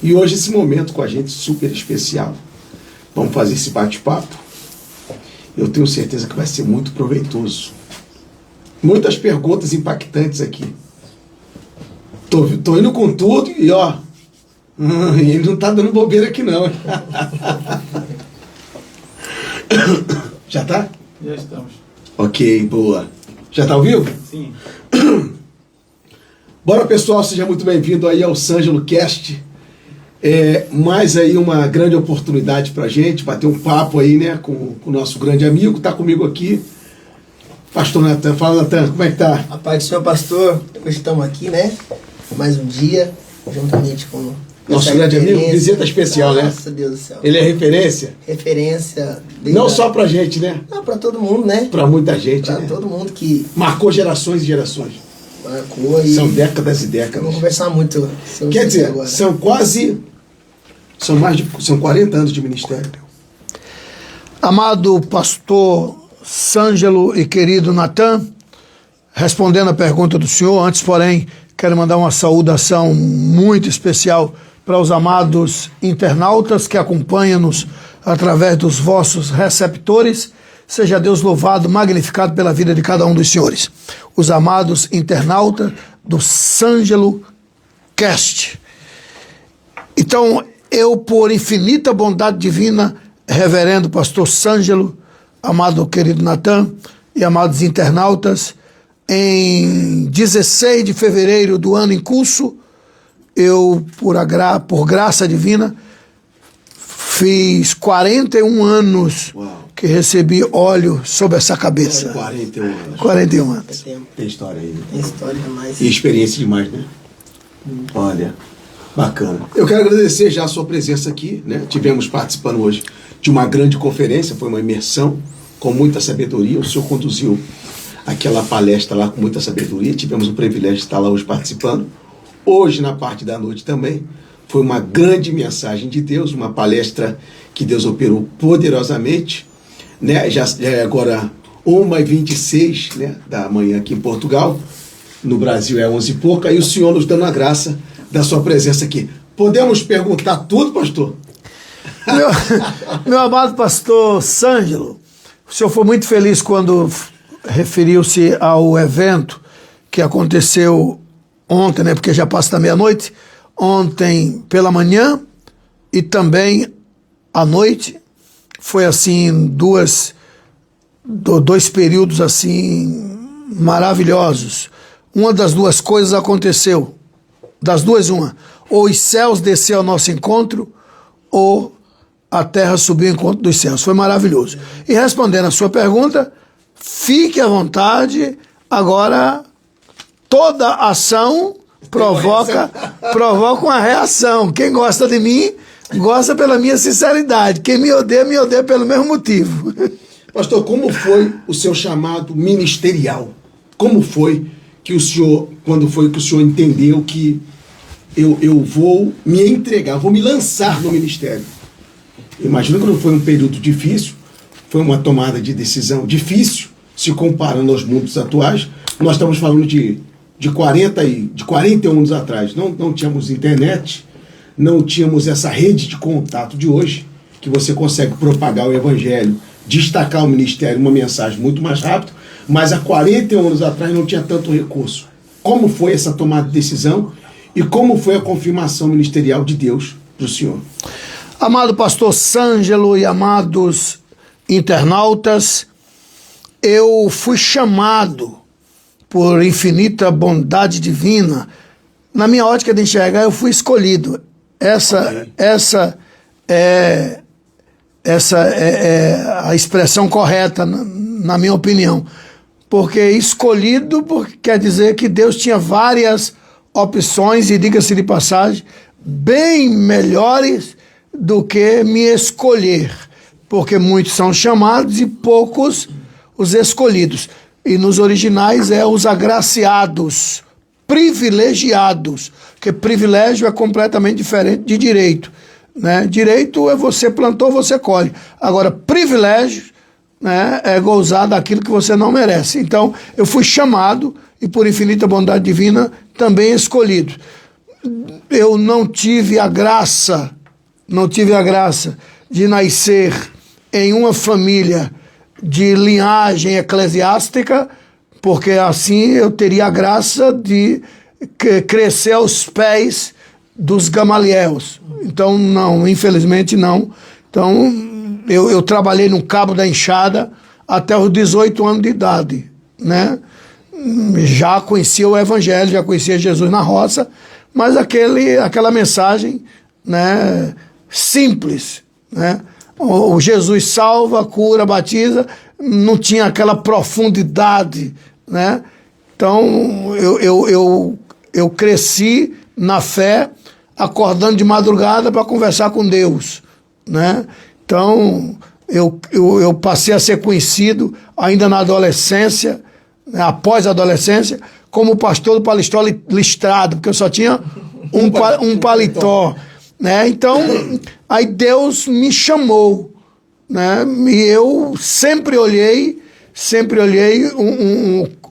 E hoje esse momento com a gente super especial. Vamos fazer esse bate-papo. Eu tenho certeza que vai ser muito proveitoso. Muitas perguntas impactantes aqui. Tô indo com tudo e ele não tá dando bobeira aqui não. Já tá? Já estamos. Ok, boa. Já tá ao vivo? Sim. Bora, pessoal, seja muito bem-vindo aí ao Sângelo Cast. Mais aí uma grande oportunidade pra gente bater um papo aí, né, com o nosso grande amigo. Tá comigo aqui, Pastor Natan. Fala, Natan, como é que tá? A paz do Senhor, pastor. Hoje estamos aqui, né? Mais um dia, juntamente com Nosso grande amigo, visita especial, né? Nossa, Deus do céu. Ele é referência? Referência. Não só pra gente, né? Não, pra todo mundo, né? Pra muita gente, Pra né? todo mundo que Marcou gerações e gerações. marcou e... São décadas e décadas. Vamos conversar muito sobre Quer isso dizer, agora. são 40 anos de ministério. Amado pastor Sângelo e querido Natan, respondendo a pergunta do senhor, antes, porém, quero mandar uma saudação muito especial para os amados internautas que acompanham-nos através dos vossos receptores. Seja Deus louvado, magnificado pela vida de cada um dos senhores. Os amados internautas do Sângelo Cast. Então, eu, por infinita bondade divina, reverendo pastor Sângelo, amado querido Natan e amados internautas, em 16 de fevereiro do ano em curso, eu, por graça divina, fiz 41 anos que recebi óleo sobre essa cabeça. 41 anos. 41 anos. Tem história aí, né? Tem história demais. E experiência demais, né? Olha, bacana. Eu quero agradecer já a sua presença aqui, né? Tivemos participando hoje de uma grande conferência, foi uma imersão com muita sabedoria. O senhor conduziu aquela palestra lá com muita sabedoria. Tivemos o privilégio de estar lá hoje participando. Hoje, na parte da noite também, foi uma grande mensagem de Deus, uma palestra que Deus operou poderosamente, né? Já é agora 1h26, né, da manhã aqui em Portugal. No Brasil é 11 e pouca, e o senhor nos dando a graça da sua presença aqui. Podemos perguntar tudo, pastor? Meu amado pastor Sângelo, o senhor foi muito feliz quando referiu-se ao evento que aconteceu ontem, né, porque já passa da meia-noite, ontem pela manhã e também à noite. Foi assim, dois períodos assim maravilhosos. Uma das duas coisas aconteceu, das duas uma, ou os céus desceram ao nosso encontro, ou a terra subiu ao encontro dos céus. Foi maravilhoso. E respondendo a sua pergunta, fique à vontade. Agora, toda ação provoca uma reação. Quem gosta de mim, gosta pela minha sinceridade. Quem me odeia pelo mesmo motivo. Pastor, como foi o seu chamado ministerial? Como foi que o senhor, quando foi que o senhor entendeu que eu vou me entregar, vou me lançar no ministério? Imagino que não foi um período difícil, foi uma tomada de decisão difícil, se comparando aos mundos atuais. Nós estamos falando de 41 anos atrás. Não tínhamos internet, não tínhamos essa rede de contato de hoje, que você consegue propagar o evangelho, destacar o ministério, uma mensagem muito mais rápido, mas há 41 anos atrás não tinha tanto recurso. Como foi essa tomada de decisão e como foi a confirmação ministerial de Deus para o senhor? Amado pastor Sângelo e amados internautas, eu fui chamado por infinita bondade divina. Na minha ótica de enxergar, eu fui escolhido. Essa é a expressão correta, na minha opinião. Porque escolhido quer dizer que Deus tinha várias opções, e diga-se de passagem, bem melhores do que me escolher. Porque muitos são chamados e poucos os escolhidos. E nos originais é os agraciados, privilegiados, porque privilégio é completamente diferente de direito, né? Direito é você plantou, você colhe. Agora, privilégio, né, é gozar daquilo que você não merece. Então, eu fui chamado e, por infinita bondade divina, também escolhido. eu não tive a graça de nascer em uma família de linhagem eclesiástica, porque assim eu teria a graça de crescer aos pés dos Gamaliels. Então, não, infelizmente não. Então, eu trabalhei no Cabo da Enxada até os 18 anos de idade, né? Já conhecia o Evangelho, já conhecia Jesus na roça, mas aquela mensagem, né, simples, né? O Jesus salva, cura, batiza, não tinha aquela profundidade, né? Então, eu cresci na fé, acordando de madrugada para conversar com Deus, né? Então, eu passei a ser conhecido ainda na adolescência, né, após a adolescência, como pastor do paletó listrado, porque eu só tinha um paletó, né? Então, aí Deus me chamou, né? E eu sempre olhei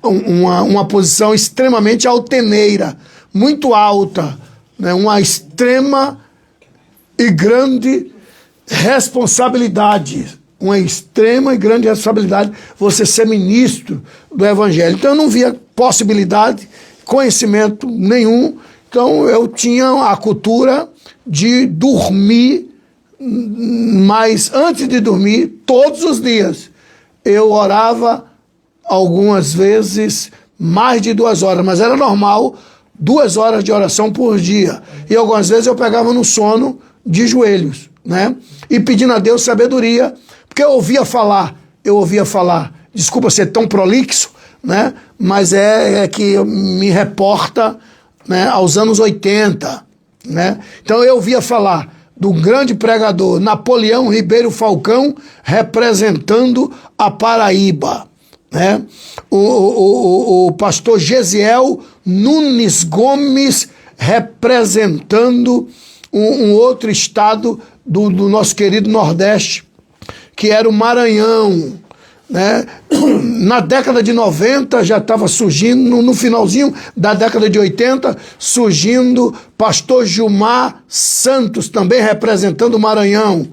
uma posição extremamente altaneira, muito alta, né? Uma extrema e grande responsabilidade, você ser ministro do Evangelho. Então eu não via possibilidade, conhecimento nenhum, então eu tinha a cultura de dormir, mas antes de dormir, todos os dias, eu orava algumas vezes mais de 2 horas, mas era normal 2 horas de oração por dia. E algumas vezes eu pegava no sono de joelhos, né? E pedindo a Deus sabedoria, porque eu ouvia falar, desculpa ser tão prolixo, né? Mas é que me reporta, né, aos anos 80, né? Então eu ouvia falar do grande pregador Napoleão Ribeiro Falcão representando a Paraíba, né? O pastor Gesiel Nunes Gomes representando um outro estado do nosso querido Nordeste, que era o Maranhão, né? Na década de 90 já estava surgindo, no finalzinho da década de 80, surgindo pastor Gilmar Santos, também representando o Maranhão.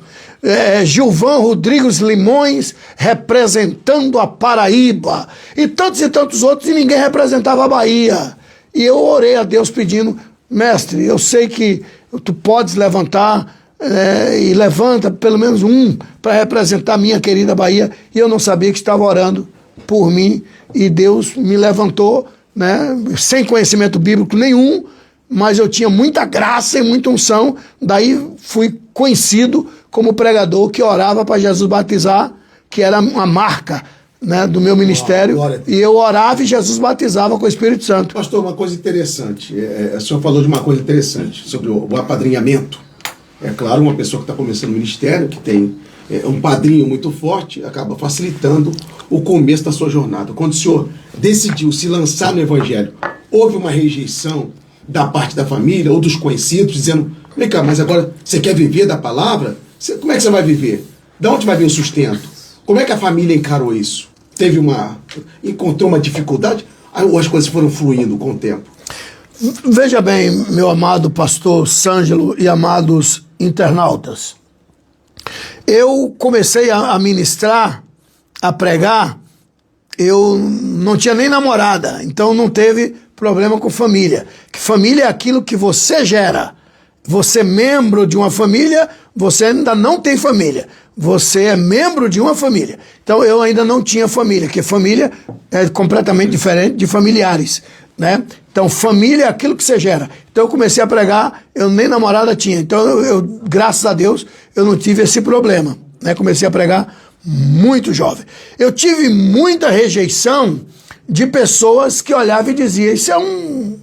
Gilvan Rodrigues Limões representando a Paraíba, e tantos outros, e ninguém representava a Bahia. E eu orei a Deus pedindo: mestre, eu sei que tu podes levantar, e levanta pelo menos um para representar a minha querida Bahia. E eu não sabia que estava orando por mim, e Deus me levantou, né, sem conhecimento bíblico nenhum, mas eu tinha muita graça e muita unção. Daí fui conhecido como pregador que orava para Jesus batizar, que era uma marca, né, do meu ministério. E eu orava e Jesus batizava com o Espírito Santo. Pastor, uma coisa interessante, o senhor falou de uma coisa interessante sobre o apadrinhamento. É claro, uma pessoa que está começando o ministério, que tem um padrinho muito forte, acaba facilitando o começo da sua jornada. Quando o senhor decidiu se lançar no Evangelho, houve uma rejeição da parte da família ou dos conhecidos, dizendo: vem cá, mas agora você quer viver da palavra? Como é que você vai viver? De onde vai vir o sustento? Como é que a família encarou isso? Encontrou uma dificuldade? Ou as coisas foram fluindo com o tempo? Veja bem, meu amado pastor Sângelo e amados internautas, eu comecei a ministrar, a pregar, eu não tinha nem namorada, então não teve problema com família. Que família é aquilo que você gera. Você é membro de uma família, você ainda não tem família. Você é membro de uma família. Então eu ainda não tinha família, porque família é completamente diferente de familiares, né? Então família é aquilo que você gera. Então eu comecei a pregar, eu nem namorada tinha. Então eu graças a Deus, eu não tive esse problema, né? Comecei a pregar muito jovem. Eu tive muita rejeição de pessoas que olhavam e diziam: isso é um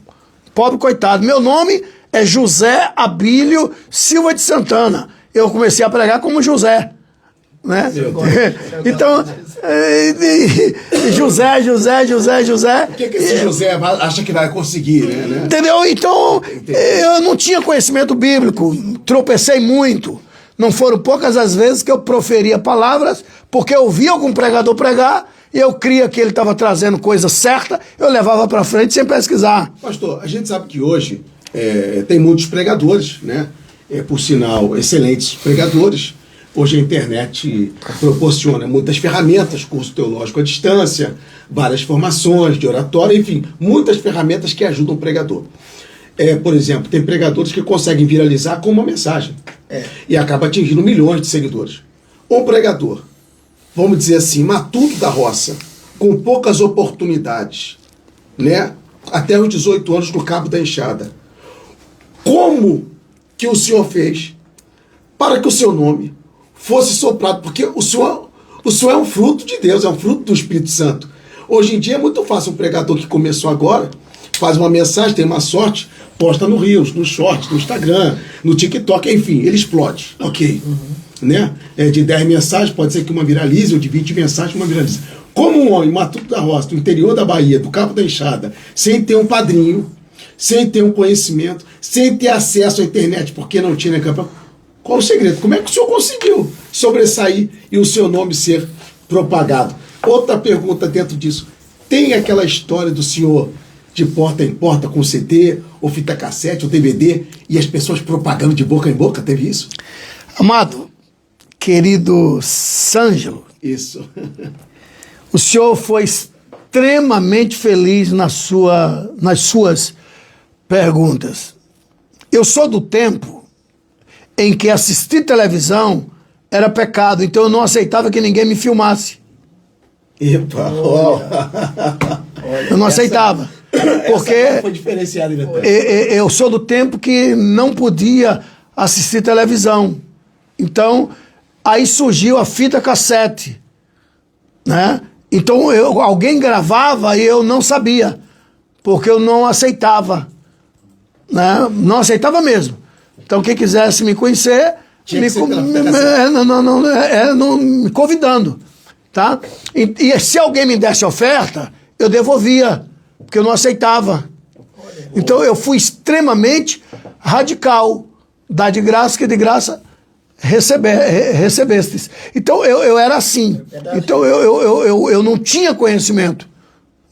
pobre coitado. Meu nome é José Abílio Silva de Santana. Eu comecei a pregar como José, né? Então, José. O que esse José acha que vai conseguir, né? Entendeu? Então, eu não tinha conhecimento bíblico, tropecei muito. Não foram poucas as vezes que eu proferia palavras, porque eu via algum pregador pregar, e eu cria que ele estava trazendo coisa certa, eu levava para frente sem pesquisar. Pastor, a gente sabe que hoje Tem muitos pregadores, né? Por sinal, excelentes pregadores. Hoje a internet proporciona muitas ferramentas, curso teológico à distância, várias formações de oratória, enfim, muitas ferramentas que ajudam o pregador. Por exemplo, tem pregadores que conseguem viralizar com uma mensagem e acaba atingindo milhões de seguidores. Um pregador, vamos dizer assim, matuto da roça, com poucas oportunidades, né? Até os 18 anos no cabo da enxada. Como que o senhor fez para que o seu nome fosse soprado? Porque o senhor é um fruto de Deus, é um fruto do Espírito Santo. Hoje em dia é muito fácil um pregador que começou agora, faz uma mensagem, tem uma sorte, posta no Reels, no Shorts, no Instagram, no TikTok, enfim, ele explode, ok. Né? De 10 mensagens, pode ser que uma viralize, ou de 20 mensagens, uma viralize. Como um homem matuto da roça, do interior da Bahia, do Cabo da Enxada, sem ter um padrinho, sem ter um conhecimento, sem ter acesso à internet, porque não tinha campanha, qual o segredo? Como é que o senhor conseguiu sobressair e o seu nome ser propagado? Outra pergunta dentro disso. Tem aquela história do senhor de porta em porta com CD, ou fita cassete, ou DVD, e as pessoas propagando de boca em boca? Teve isso? Amado, querido Sângelo, isso. O senhor foi extremamente feliz nas suas perguntas. Eu sou do tempo em que assistir televisão era pecado, então eu não aceitava que ninguém me filmasse. Epa, eu não aceitava. Porque essa foi diferenciada, eu sou do tempo que não podia assistir televisão. Então, aí surgiu a fita cassete, né? Então, alguém gravava e eu não sabia, porque eu não aceitava, né? Não aceitava mesmo. Então, quem quisesse me conhecer, me convidando, tá? E se alguém me desse oferta, eu devolvia, porque eu não aceitava. Então, eu fui extremamente radical. Dá de graça, que de graça recebestes. Então, eu era assim. Então, eu não tinha conhecimento.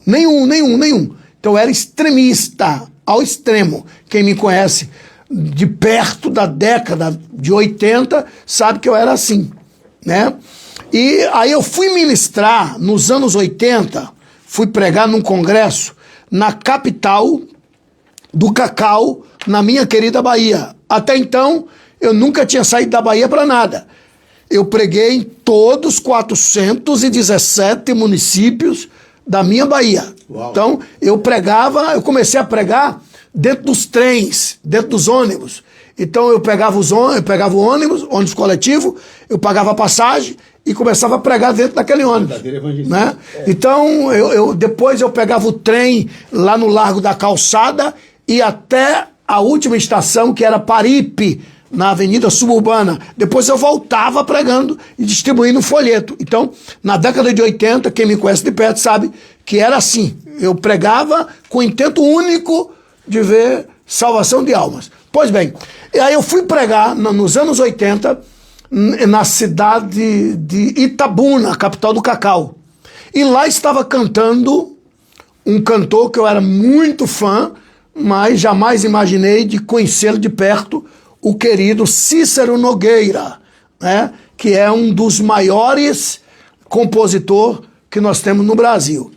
Nenhum. Então, eu era extremista, ao extremo. Quem me conhece de perto da década de 80 sabe que eu era assim, né? E aí eu fui ministrar nos anos 80, fui pregar num congresso na capital do cacau, na minha querida Bahia. Até então, eu nunca tinha saído da Bahia para nada. Eu preguei em todos os 417 municípios da minha Bahia. Uau. Então, eu comecei a pregar dentro dos trens, dentro dos ônibus. Então, eu pegava o ônibus coletivo, eu pagava a passagem e começava a pregar dentro daquele ônibus. Né? Então, depois eu pegava o trem lá no Largo da Calçada e até a última estação, que era Paripe, na Avenida Suburbana. Depois eu voltava pregando e distribuindo folheto. Então, na década de 80, quem me conhece de perto sabe que era assim. Eu pregava com o intento único de ver salvação de almas. Pois bem, e aí eu fui pregar nos anos 80 na cidade de Itabuna, capital do cacau. E lá estava cantando um cantor que eu era muito fã, mas jamais imaginei de conhecê-lo de perto, o querido Cícero Nogueira, né, que é um dos maiores compositores que nós temos no Brasil.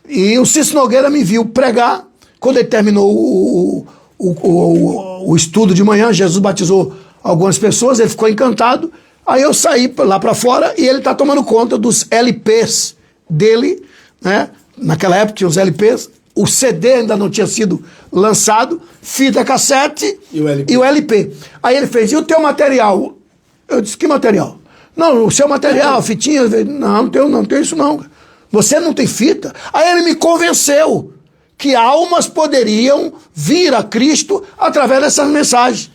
E o Cícero Nogueira me viu pregar. Quando ele terminou o estudo de manhã, Jesus batizou algumas pessoas, ele ficou encantado. Aí eu saí lá para fora e ele está tomando conta dos LPs dele, né? Naquela época tinha os LPs, o CD ainda não tinha sido lançado, fita cassete e o LP. Aí ele fez, e o teu material? Eu disse, que material? Não, o seu material, fitinha. Não tenho isso não. Você não tem fita? Aí ele me convenceu que almas poderiam vir a Cristo através dessas mensagens.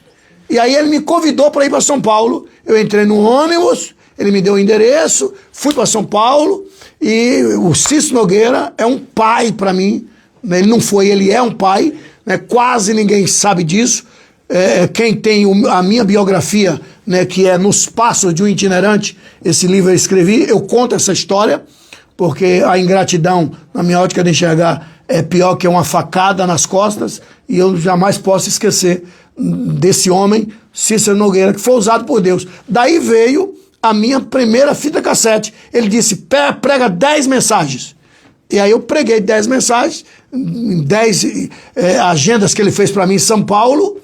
E aí ele me convidou para ir para São Paulo. Eu entrei no ônibus, ele me deu o endereço, fui para São Paulo, e o Cícero Nogueira é um pai para mim. Ele não foi, ele é um pai, né? Quase ninguém sabe disso. Quem tem a minha biografia, né, que é Nos Passos de um Itinerante, esse livro eu escrevi, eu conto essa história. porque a ingratidão, na minha ótica de enxergar, é pior que uma facada nas costas, e eu jamais posso esquecer desse homem, Cícero Nogueira, que foi usado por Deus. Daí veio a minha primeira fita cassete. Ele disse, prega 10 mensagens. E aí eu preguei 10 mensagens, 10 agendas que ele fez para mim em São Paulo,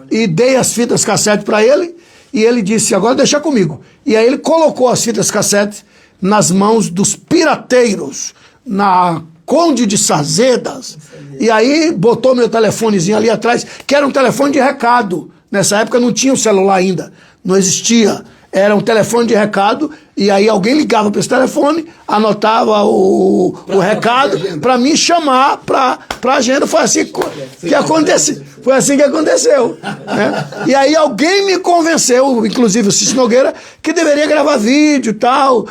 e dei as fitas cassete para ele, e ele disse, agora deixa comigo. E aí ele colocou as fitas cassete nas mãos dos pirateiros, na Conde de Sazedas, e aí botou meu telefonezinho ali atrás, que era um telefone de recado. Nessa época não tinha o celular ainda, não existia. Era um telefone de recado, e aí alguém ligava para esse telefone, anotava o recado para me chamar para a agenda. Foi assim que aconteceu. Foi assim que aconteceu. Né? E aí alguém me convenceu, inclusive o Cícero Nogueira, que deveria gravar vídeo tal,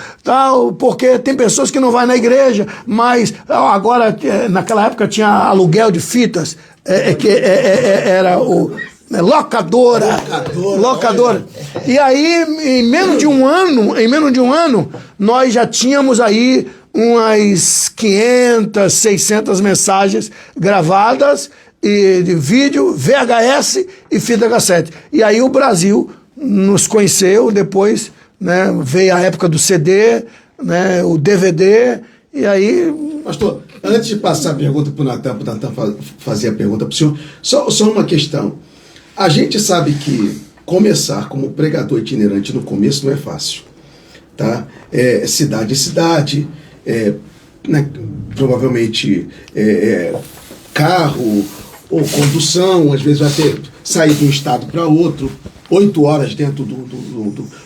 porque tem pessoas que não vão na igreja, mas agora, naquela época tinha aluguel de fitas, era o... Locadora. E aí, em menos de um ano, nós já tínhamos aí umas 500, 600 mensagens gravadas, e de vídeo, VHS e fita cassete. E aí o Brasil nos conheceu, depois, né, veio a época do CD, né, o DVD, e aí... Pastor, antes de passar a pergunta para o Natan fazer a pergunta para o senhor, só uma questão. A gente sabe que começar como pregador itinerante no começo não é fácil, tá? Cidade em cidade, né, provavelmente carro ou condução, às vezes vai ter sair de um estado para outro, 8 horas dentro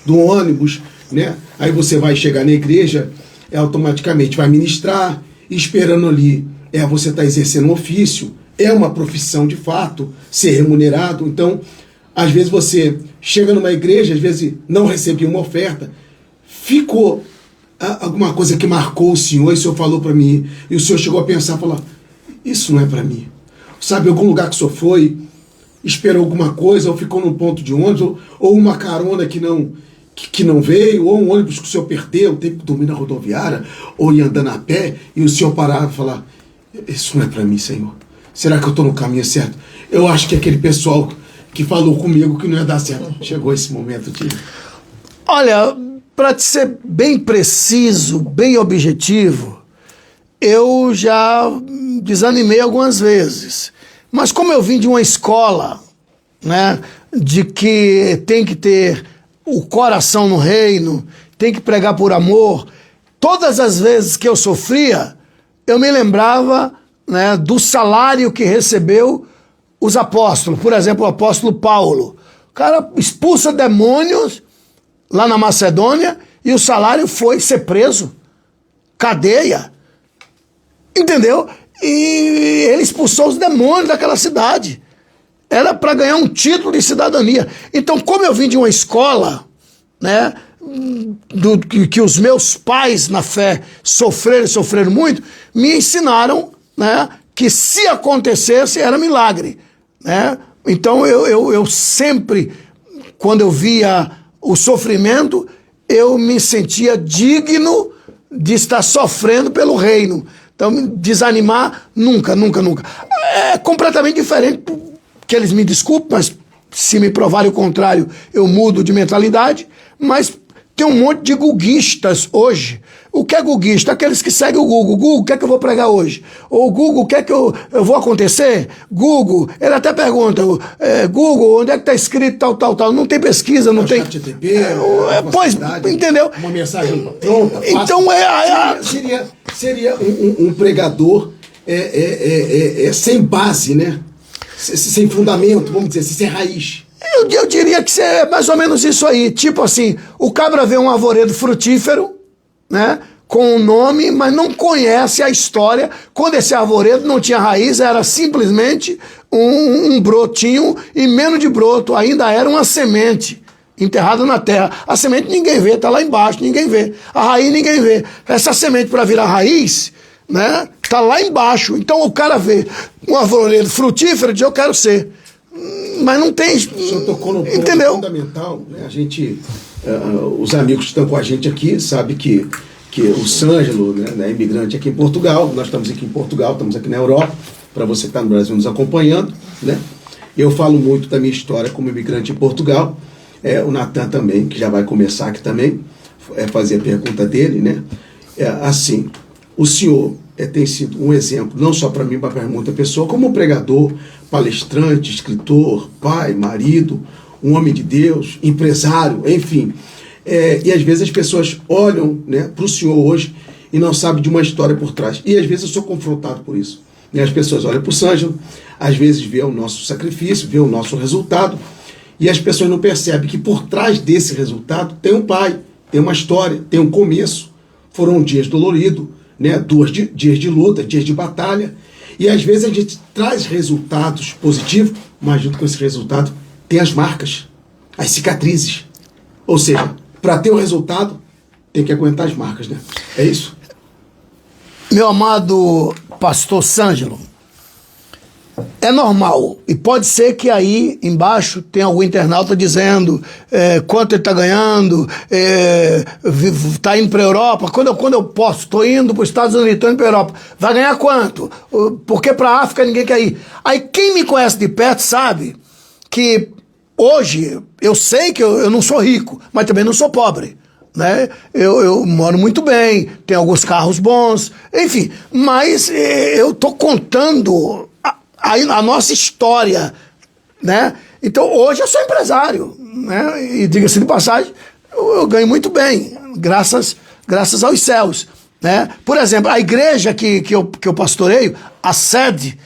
do ônibus, né? Aí você vai chegar na igreja, automaticamente vai ministrar, esperando ali, você está exercendo um ofício, é uma profissão de fato, ser remunerado. Então, às vezes você chega numa igreja, às vezes não recebeu uma oferta, ficou alguma coisa que marcou o senhor, e o senhor falou para mim, e o senhor chegou a pensar, falar, isso não é para mim. Sabe, algum lugar que o senhor foi, esperou alguma coisa, ou ficou num ponto de ônibus, ou uma carona que não veio, ou um ônibus que o senhor perdeu, teve que dormir na rodoviária, ou ir andando a pé, e o senhor parava e falar, isso não é para mim, Senhor. Será que eu estou no caminho certo? Eu acho que aquele pessoal que falou comigo que não ia dar certo. Chegou esse momento de... Olha, para te ser bem preciso, bem objetivo, eu já desanimei algumas vezes. Mas como eu vim de uma escola, né, de que tem que ter o coração no reino, tem que pregar por amor, todas as vezes que eu sofria, eu me lembrava, né, do salário que recebeu os apóstolos. Por exemplo, o apóstolo Paulo. O cara expulsa demônios lá na Macedônia e o salário foi ser preso, cadeia. Entendeu? E ele expulsou os demônios daquela cidade. Era para ganhar um título de cidadania. Então, como eu vim de uma escola, né, que os meus pais na fé sofreram muito, me ensinaram, né, que se acontecesse era milagre, né? Então eu sempre, quando eu via o sofrimento, eu me sentia digno de estar sofrendo pelo reino. Então desanimar, nunca. É completamente diferente, que eles me desculpem, mas se me provarem o contrário, eu mudo de mentalidade, mas tem um monte de guguistas hoje. O que é guguista? Aqueles que seguem o Google. Google, o que é que eu vou pregar hoje? Ou Google, o que é que eu vou acontecer? Google, ele até pergunta, Google, onde é que está escrito tal? Não tem pesquisa, não tem... ChatGPT, pois, entendeu? Uma mensagem pronta. Então Seria um pregador sem base, né? Sem fundamento, vamos dizer, sem raiz. Eu diria que é mais ou menos isso aí. Tipo assim, o cabra vê um arvoredo frutífero, né, com um nome, mas não conhece a história. Quando esse arvoredo não tinha raiz, era simplesmente um brotinho, e menos de broto, ainda era uma semente enterrada na terra. A semente ninguém vê, está lá embaixo, ninguém vê. A raiz ninguém vê. Essa semente, para virar raiz, né, está lá embaixo. Então o cara vê um arvoredo frutífero e diz, eu quero ser. Mas não tem... O senhor tocou no ponto entendeu? Fundamental, né? A gente, os amigos que estão com a gente aqui sabem que que o Sângelo, né, é imigrante aqui em Portugal, nós estamos aqui em Portugal, estamos aqui na Europa, para você que está no Brasil nos acompanhando, né? Eu falo muito da minha história como imigrante em Portugal, o Natan também, que já vai começar aqui também, fazer a pergunta dele, né? Assim, o senhor tem sido um exemplo, não só para mim, mas para muita pessoa, como pregador, palestrante, escritor, pai, marido, um homem de Deus, empresário, enfim. E às vezes as pessoas olham, né, para o senhor hoje e não sabem de uma história por trás. E às vezes eu sou confrontado por isso. E as pessoas olham para o Sângelo, às vezes vê o nosso sacrifício, vê o nosso resultado, e as pessoas não percebem que por trás desse resultado tem um pai, tem uma história, tem um começo. Foram dias doloridos, né, dias de luta, dias de batalha, e às vezes a gente traz resultados positivos, mas junto com esse resultado tem as marcas, as cicatrizes. Ou seja, para ter o resultado, tem que aguentar as marcas, né? É isso. Meu amado pastor Sângelo, é normal, e pode ser que aí embaixo tenha algum internauta dizendo quanto ele está ganhando, está indo para a Europa, quando eu posso, estou indo para os Estados Unidos, estou indo para a Europa, vai ganhar quanto? Porque para a África ninguém quer ir. Aí quem me conhece de perto sabe que hoje eu sei que eu não sou rico, mas também não sou pobre. Né? Eu moro muito bem, tenho alguns carros bons, enfim, mas eu estou contando a nossa história, né? Então hoje eu sou empresário, né? E diga-se de passagem, eu ganho muito bem, graças aos céus, né? Por exemplo, a igreja que eu pastoreio, a sede,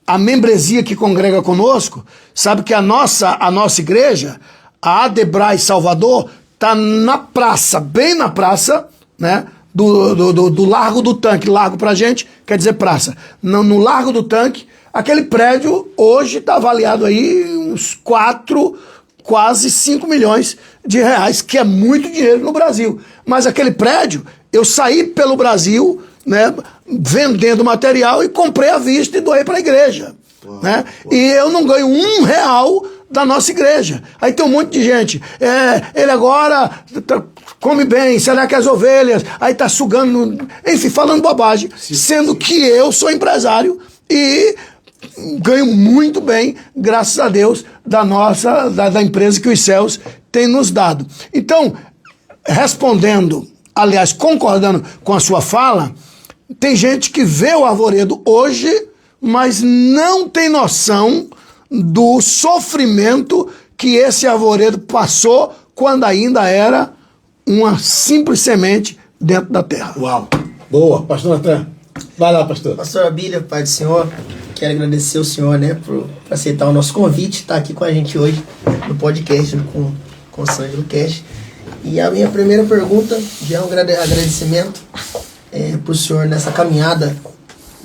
a membresia que congrega conosco, sabe que a nossa igreja, a Adebrai Salvador, está na praça, bem na praça, né? Do Largo do Tanque. Largo pra gente quer dizer praça. No Largo do Tanque, aquele prédio hoje está avaliado aí uns 4, quase 5 milhões de reais, que é muito dinheiro no Brasil. Mas aquele prédio, eu saí pelo Brasil, né, vendendo material e comprei à vista e doei para a igreja. Né? E eu não ganho R$1 da nossa igreja. Aí tem um monte de gente. Ele agora come bem, será que as ovelhas? Aí tá sugando, enfim, falando bobagem. Sim, sendo que eu sou empresário e ganho muito bem, graças a Deus, da empresa que os céus têm nos dado. Então, respondendo, aliás, concordando com a sua fala, tem gente que vê o Arvoredo hoje, mas não tem noção do sofrimento que esse Arvoredo passou quando ainda era uma simples semente dentro da terra. Uau! Boa, pastor Natan. Vai lá, pastor. Pastor Abília, Pai do Senhor, quero agradecer ao Senhor, né, por aceitar o nosso convite, estar aqui com a gente hoje no podcast com o Sângelo Cash. E a minha primeira pergunta já é um agradecimento para o Senhor nessa caminhada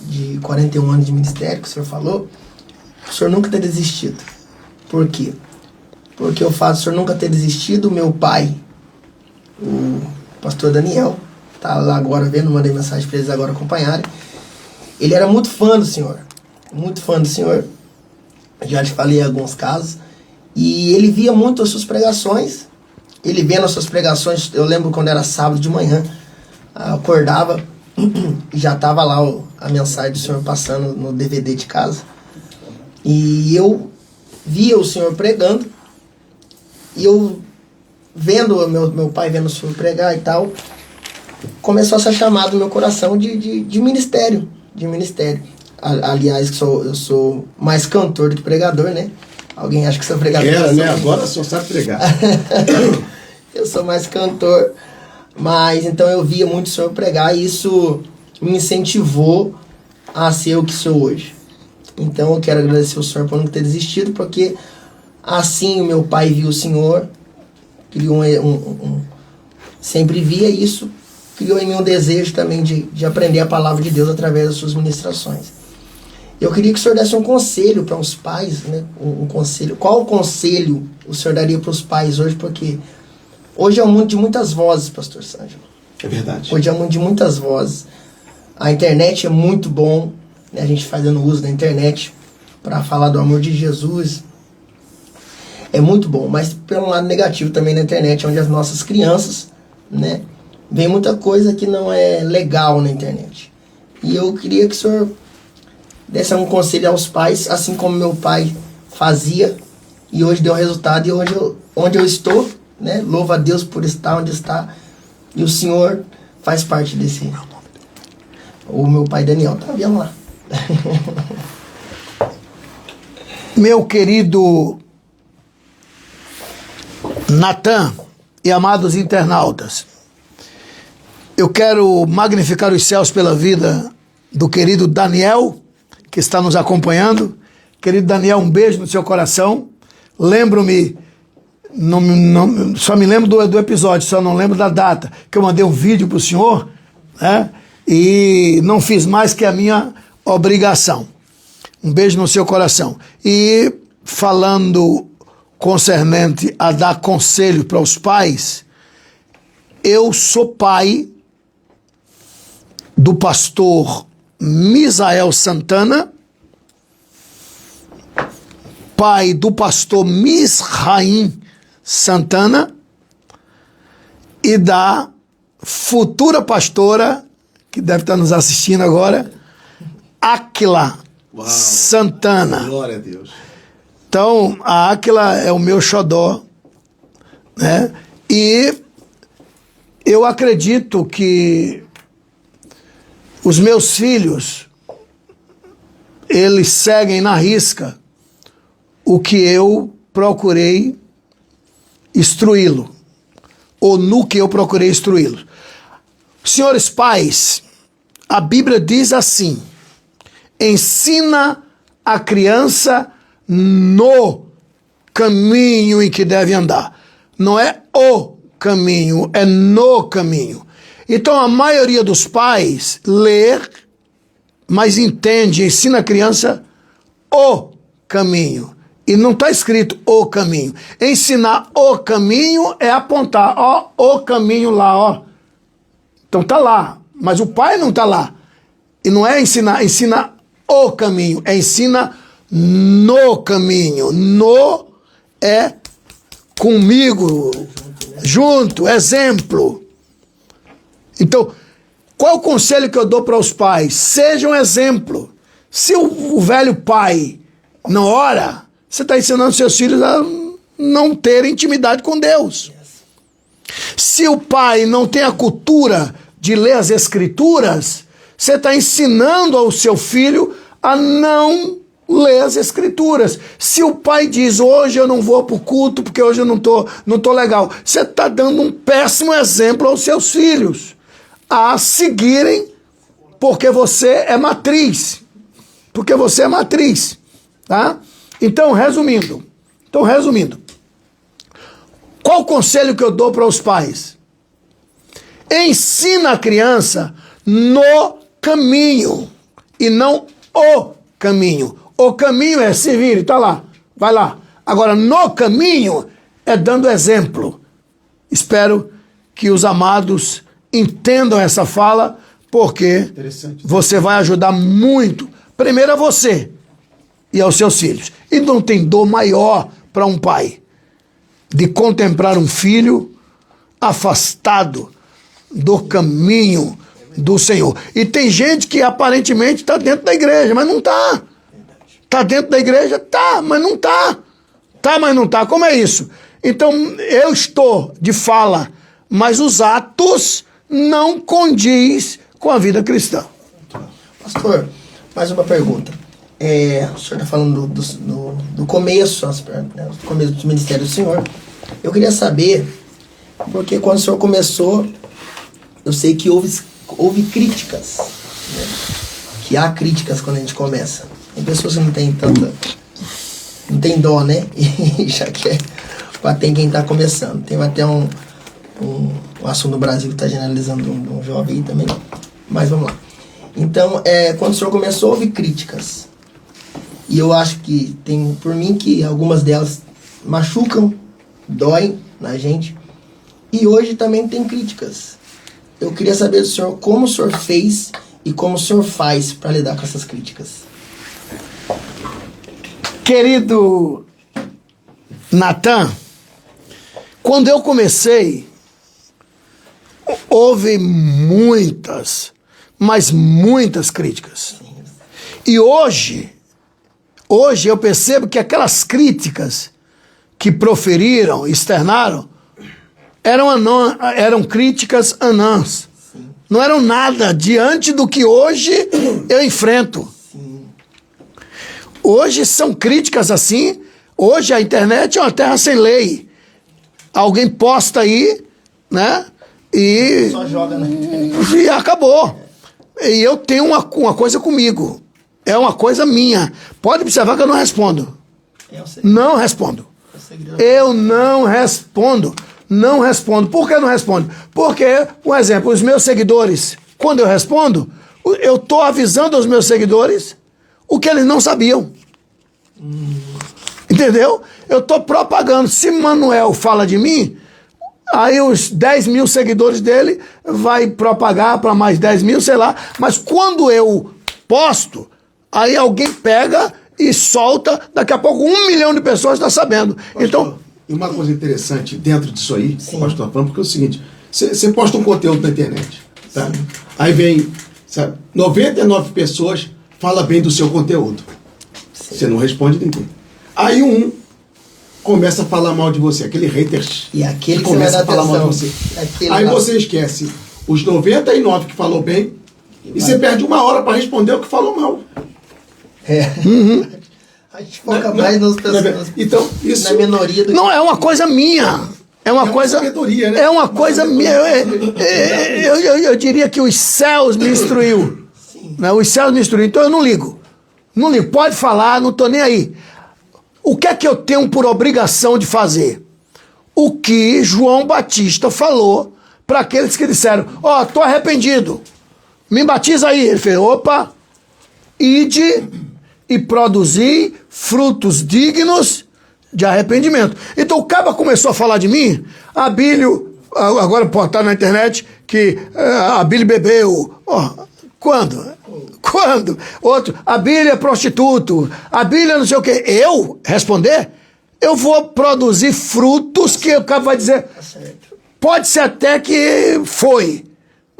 de 41 anos de ministério que o Senhor falou. O Senhor nunca ter desistido. Por quê? Porque o fato do Senhor nunca ter desistido, meu pai, o pastor Daniel, tá lá agora vendo, mandei mensagem para eles agora acompanharem. Ele era muito fã do Senhor. Muito fã do Senhor. Já te falei em alguns casos. E ele via muito as suas pregações. Ele vendo as suas pregações, eu lembro quando era sábado de manhã, eu acordava e já estava lá a mensagem do Senhor passando no DVD de casa. E eu via o Senhor pregando, e eu vendo meu pai vendo o Senhor pregar e tal, começou essa chamada no meu coração de ministério. De ministério. Aliás, eu sou mais cantor do que pregador, né? Alguém acha que sou pregador? Né? Agora só sabe pregar. Eu sou mais cantor, mas então eu via muito o Senhor pregar e isso me incentivou a ser o que sou hoje. Então eu quero agradecer ao Senhor por não ter desistido, porque assim o meu pai viu o Senhor, criou sempre via isso, criou em mim um desejo também de aprender a palavra de Deus através das suas ministrações. Eu queria que o Senhor desse um conselho para os pais, né? Um conselho. Qual conselho o Senhor daria para os pais hoje? Porque hoje é um mundo de muitas vozes, pastor Sângelo. É verdade. Hoje é um mundo de muitas vozes. A internet é muito bom, né? A gente fazendo uso da internet para falar do amor de Jesus. É muito bom, mas pelo lado negativo também na internet, onde as nossas crianças, né, vem muita coisa que não é legal na internet. E eu queria que o senhor desse um conselho aos pais, assim como meu pai fazia, e hoje deu resultado, e hoje onde eu estou, né? Louvo a Deus por estar onde está, e o senhor faz parte desse. O meu pai Daniel tá vendo lá. Meu querido Natan e amados internautas, eu quero magnificar os céus pela vida do querido Daniel, que está nos acompanhando. Querido Daniel, um beijo no seu coração. Lembro-me, só me lembro do episódio, só não lembro da data, que eu mandei um vídeo para o senhor, né? E não fiz mais que a minha obrigação. Um beijo no seu coração. E falando concernente a dar conselho para os pais, eu sou pai do pastor Misael Santana, pai do pastor Misraim Santana e da futura pastora, que deve estar nos assistindo agora, Áquila Santana. Glória a Deus. Então, a Áquila é o meu xodó, né? E eu acredito que os meus filhos, eles seguem na risca o que eu procurei instruí-lo, ou no que eu procurei instruí-lo. Senhores pais, a Bíblia diz assim: ensina a criança no caminho em que deve andar. Não é o caminho, é no caminho. Então a maioria dos pais lê, mas entende, ensina a criança o caminho. E não está escrito o caminho. Ensinar o caminho é apontar, ó, o caminho lá, ó. Então tá lá, mas o pai não tá lá. E não é ensinar, ensina o caminho, é ensina no caminho. No é comigo, junto, exemplo. Então, qual o conselho que eu dou para os pais? Seja um exemplo. Se o velho pai não ora, você está ensinando seus filhos a não terem intimidade com Deus. Se o pai não tem a cultura de ler as escrituras, você está ensinando ao seu filho a não ler as escrituras. Se o pai diz, hoje eu não vou para o culto porque hoje eu não tô legal, você está dando um péssimo exemplo aos seus filhos a seguirem, porque você é matriz. Porque você é matriz, tá? Então, resumindo, qual o conselho que eu dou para os pais? Ensina a criança no caminho e não o caminho. O caminho é se vire, tá lá, vai lá. Agora, no caminho é dando exemplo. Espero que os amados entendam essa fala, porque você vai ajudar muito, primeiro a você e aos seus filhos. E não tem dor maior para um pai de contemplar um filho afastado do caminho do Senhor. E tem gente que aparentemente está dentro da igreja, mas não está. Está dentro da igreja? Tá, mas não está. Tá, mas não está. Como é isso? Então, eu estou de fala, mas os atos não condiz com a vida cristã. Pastor, mais uma pergunta. O senhor está falando do começo, né, do começo do ministério do senhor. Eu queria saber, porque quando o senhor começou, eu sei que houve críticas, né? Que há críticas quando a gente começa. Tem pessoas que não tem dó, né? E já quer bater em quem está começando. Tem até um assunto no Brasil que está generalizando um jovem aí também. Mas vamos lá. Então, quando o senhor começou, houve críticas. E eu acho que tem, por mim, que algumas delas machucam, doem na gente. E hoje também tem críticas. Eu queria saber do senhor como o senhor fez e como o senhor faz para lidar com essas críticas. Querido Natan, quando eu comecei, houve muitas, mas muitas críticas. E hoje eu percebo que aquelas críticas que proferiram, externaram, eram críticas anãs. Não eram nada diante do que hoje eu enfrento. Hoje são críticas assim. Hoje a internet é uma terra sem lei. Alguém posta aí, né? E Só joga na internet. E acabou. E eu tenho uma coisa comigo. É uma coisa minha. Pode observar que eu não respondo. Não respondo. Eu não respondo. Não respondo. Por que não respondo? Porque, por exemplo, os meus seguidores, quando eu respondo, eu estou avisando aos meus seguidores o que eles não sabiam. Entendeu? Eu estou propagando. Se Manuel fala de mim, aí os 10 mil seguidores dele vai propagar para mais 10 mil, sei lá. Mas quando eu posto, aí alguém pega e solta, daqui a pouco 1 milhão de pessoas está sabendo. Pastor, então, e uma coisa interessante dentro disso aí, pastor, porque é o seguinte, você posta um conteúdo na internet, tá? Aí vem, sabe, 99 pessoas falam bem do seu conteúdo. Você não responde ninguém. Aí começa a falar mal de você, aquele haters E aquele que começa a falar mal de atenção. você. Aí você esquece os 99 que falou bem e você perde 1 hora para responder o que falou mal. A gente foca mais nas pessoas. Então, isso na minoria do não, é uma coisa minha. É uma coisa. sabedoria, né? É uma coisa minha. Eu diria que os céus me instruiu. Né? Os céus me instruíram. Então eu não ligo. Não ligo. Pode falar, não estou nem aí. O que é que eu tenho por obrigação de fazer? O que João Batista falou para aqueles que disseram: ó, estou arrependido. Me batiza aí. Ele fez: opa, ide e produzi frutos dignos de arrependimento. Então o cara começou a falar de mim, Abílio, agora pode estar na internet, que Abílio bebeu. Quando? Outro, Abílio é prostituto, Abílio é não sei o quê. Eu responder? Eu vou produzir frutos que o cara vai dizer, pode ser até que foi,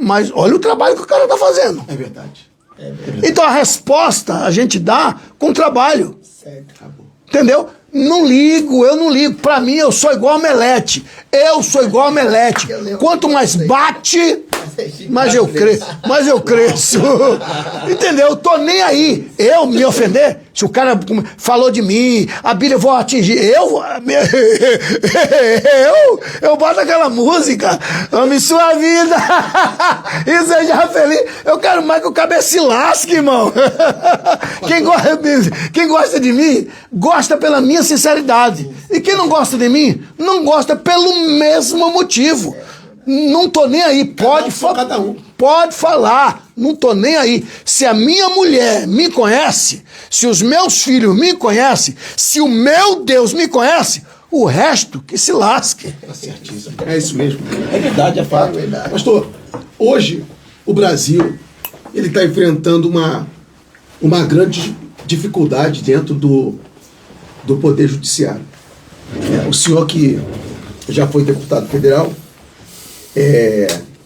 mas olha o trabalho que o cara está fazendo. É verdade. Então a resposta a gente dá com trabalho. Certo. Entendeu? Não ligo, eu não ligo. Pra mim, eu sou igual a Omelete. Eu sou igual a Omelete. Quanto mais bate, mais eu cresço. Mais eu cresço. Entendeu? Eu tô nem aí. Eu me ofender, se o cara falou de mim, a Bíblia eu vou atingir. Eu boto aquela música. Ame sua vida. E seja feliz. Eu quero mais que o cabeça se lasque, irmão. Quem gosta de mim, gosta pela minha sinceridade. E quem não gosta de mim, não gosta pelo mesmo motivo. Não tô nem aí. Pode falar. Não tô nem aí. Se a minha mulher me conhece, se os meus filhos me conhecem, se o meu Deus me conhece, o resto que se lasque. Tá certíssimo. É isso mesmo. É verdade, é fato. É verdade. Pastor, hoje o Brasil ele está enfrentando uma grande dificuldade dentro do Poder Judiciário. O senhor que já foi deputado federal,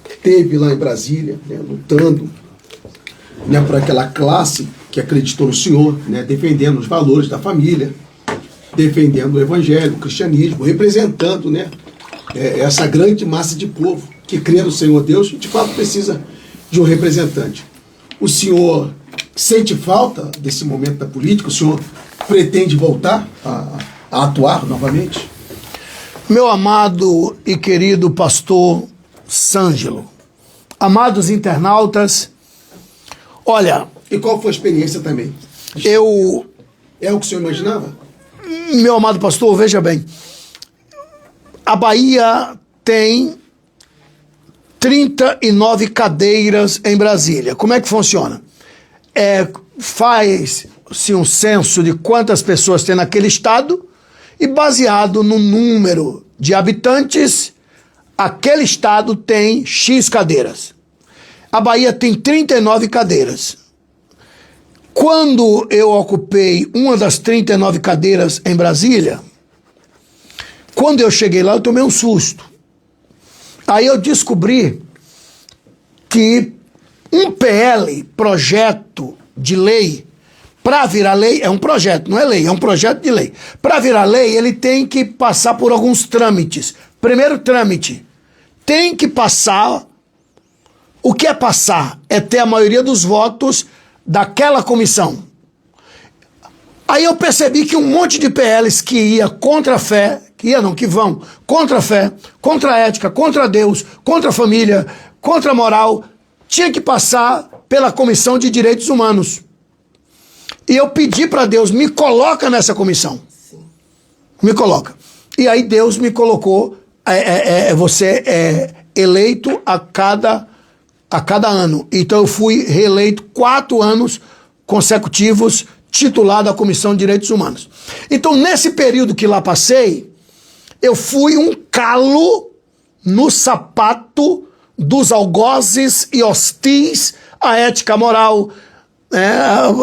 esteve lá em Brasília, né, lutando, né, por aquela classe que acreditou no senhor, né, defendendo os valores da família, defendendo o evangelho, o cristianismo, representando, né, essa grande massa de povo que crê no Senhor Deus e de fato precisa de um representante. O senhor sente falta desse momento da política? O senhor pretende voltar a atuar novamente? Meu amado e querido pastor Sângelo, amados internautas, olha... E qual foi a experiência também? É o que o senhor imaginava? Meu amado pastor, veja bem, a Bahia tem 39 cadeiras em Brasília. Como é que funciona? Faz-se um censo de quantas pessoas tem naquele estado e baseado no número de habitantes, aquele estado tem X cadeiras. A Bahia tem 39 cadeiras. Quando eu ocupei uma das 39 cadeiras em Brasília, quando eu cheguei lá, eu tomei um susto. Aí eu descobri que um PL, projeto de lei, para virar lei, é um projeto, não é lei, é um projeto de lei. Para virar lei, ele tem que passar por alguns trâmites. Primeiro trâmite, tem que passar. O que é passar? É ter a maioria dos votos daquela comissão. Aí eu percebi que um monte de PLs que ia contra a fé, que vão contra a fé, contra a ética, contra Deus, contra a família, contra a moral, tinha que passar pela Comissão de Direitos Humanos. E eu pedi para Deus, me coloca nessa comissão. Sim. Me coloca. E aí Deus me colocou, você é eleito a cada ano. Então eu fui reeleito 4 anos consecutivos, titular da Comissão de Direitos Humanos. Então nesse período que lá passei, eu fui um calo no sapato dos algozes e hostis à ética moral.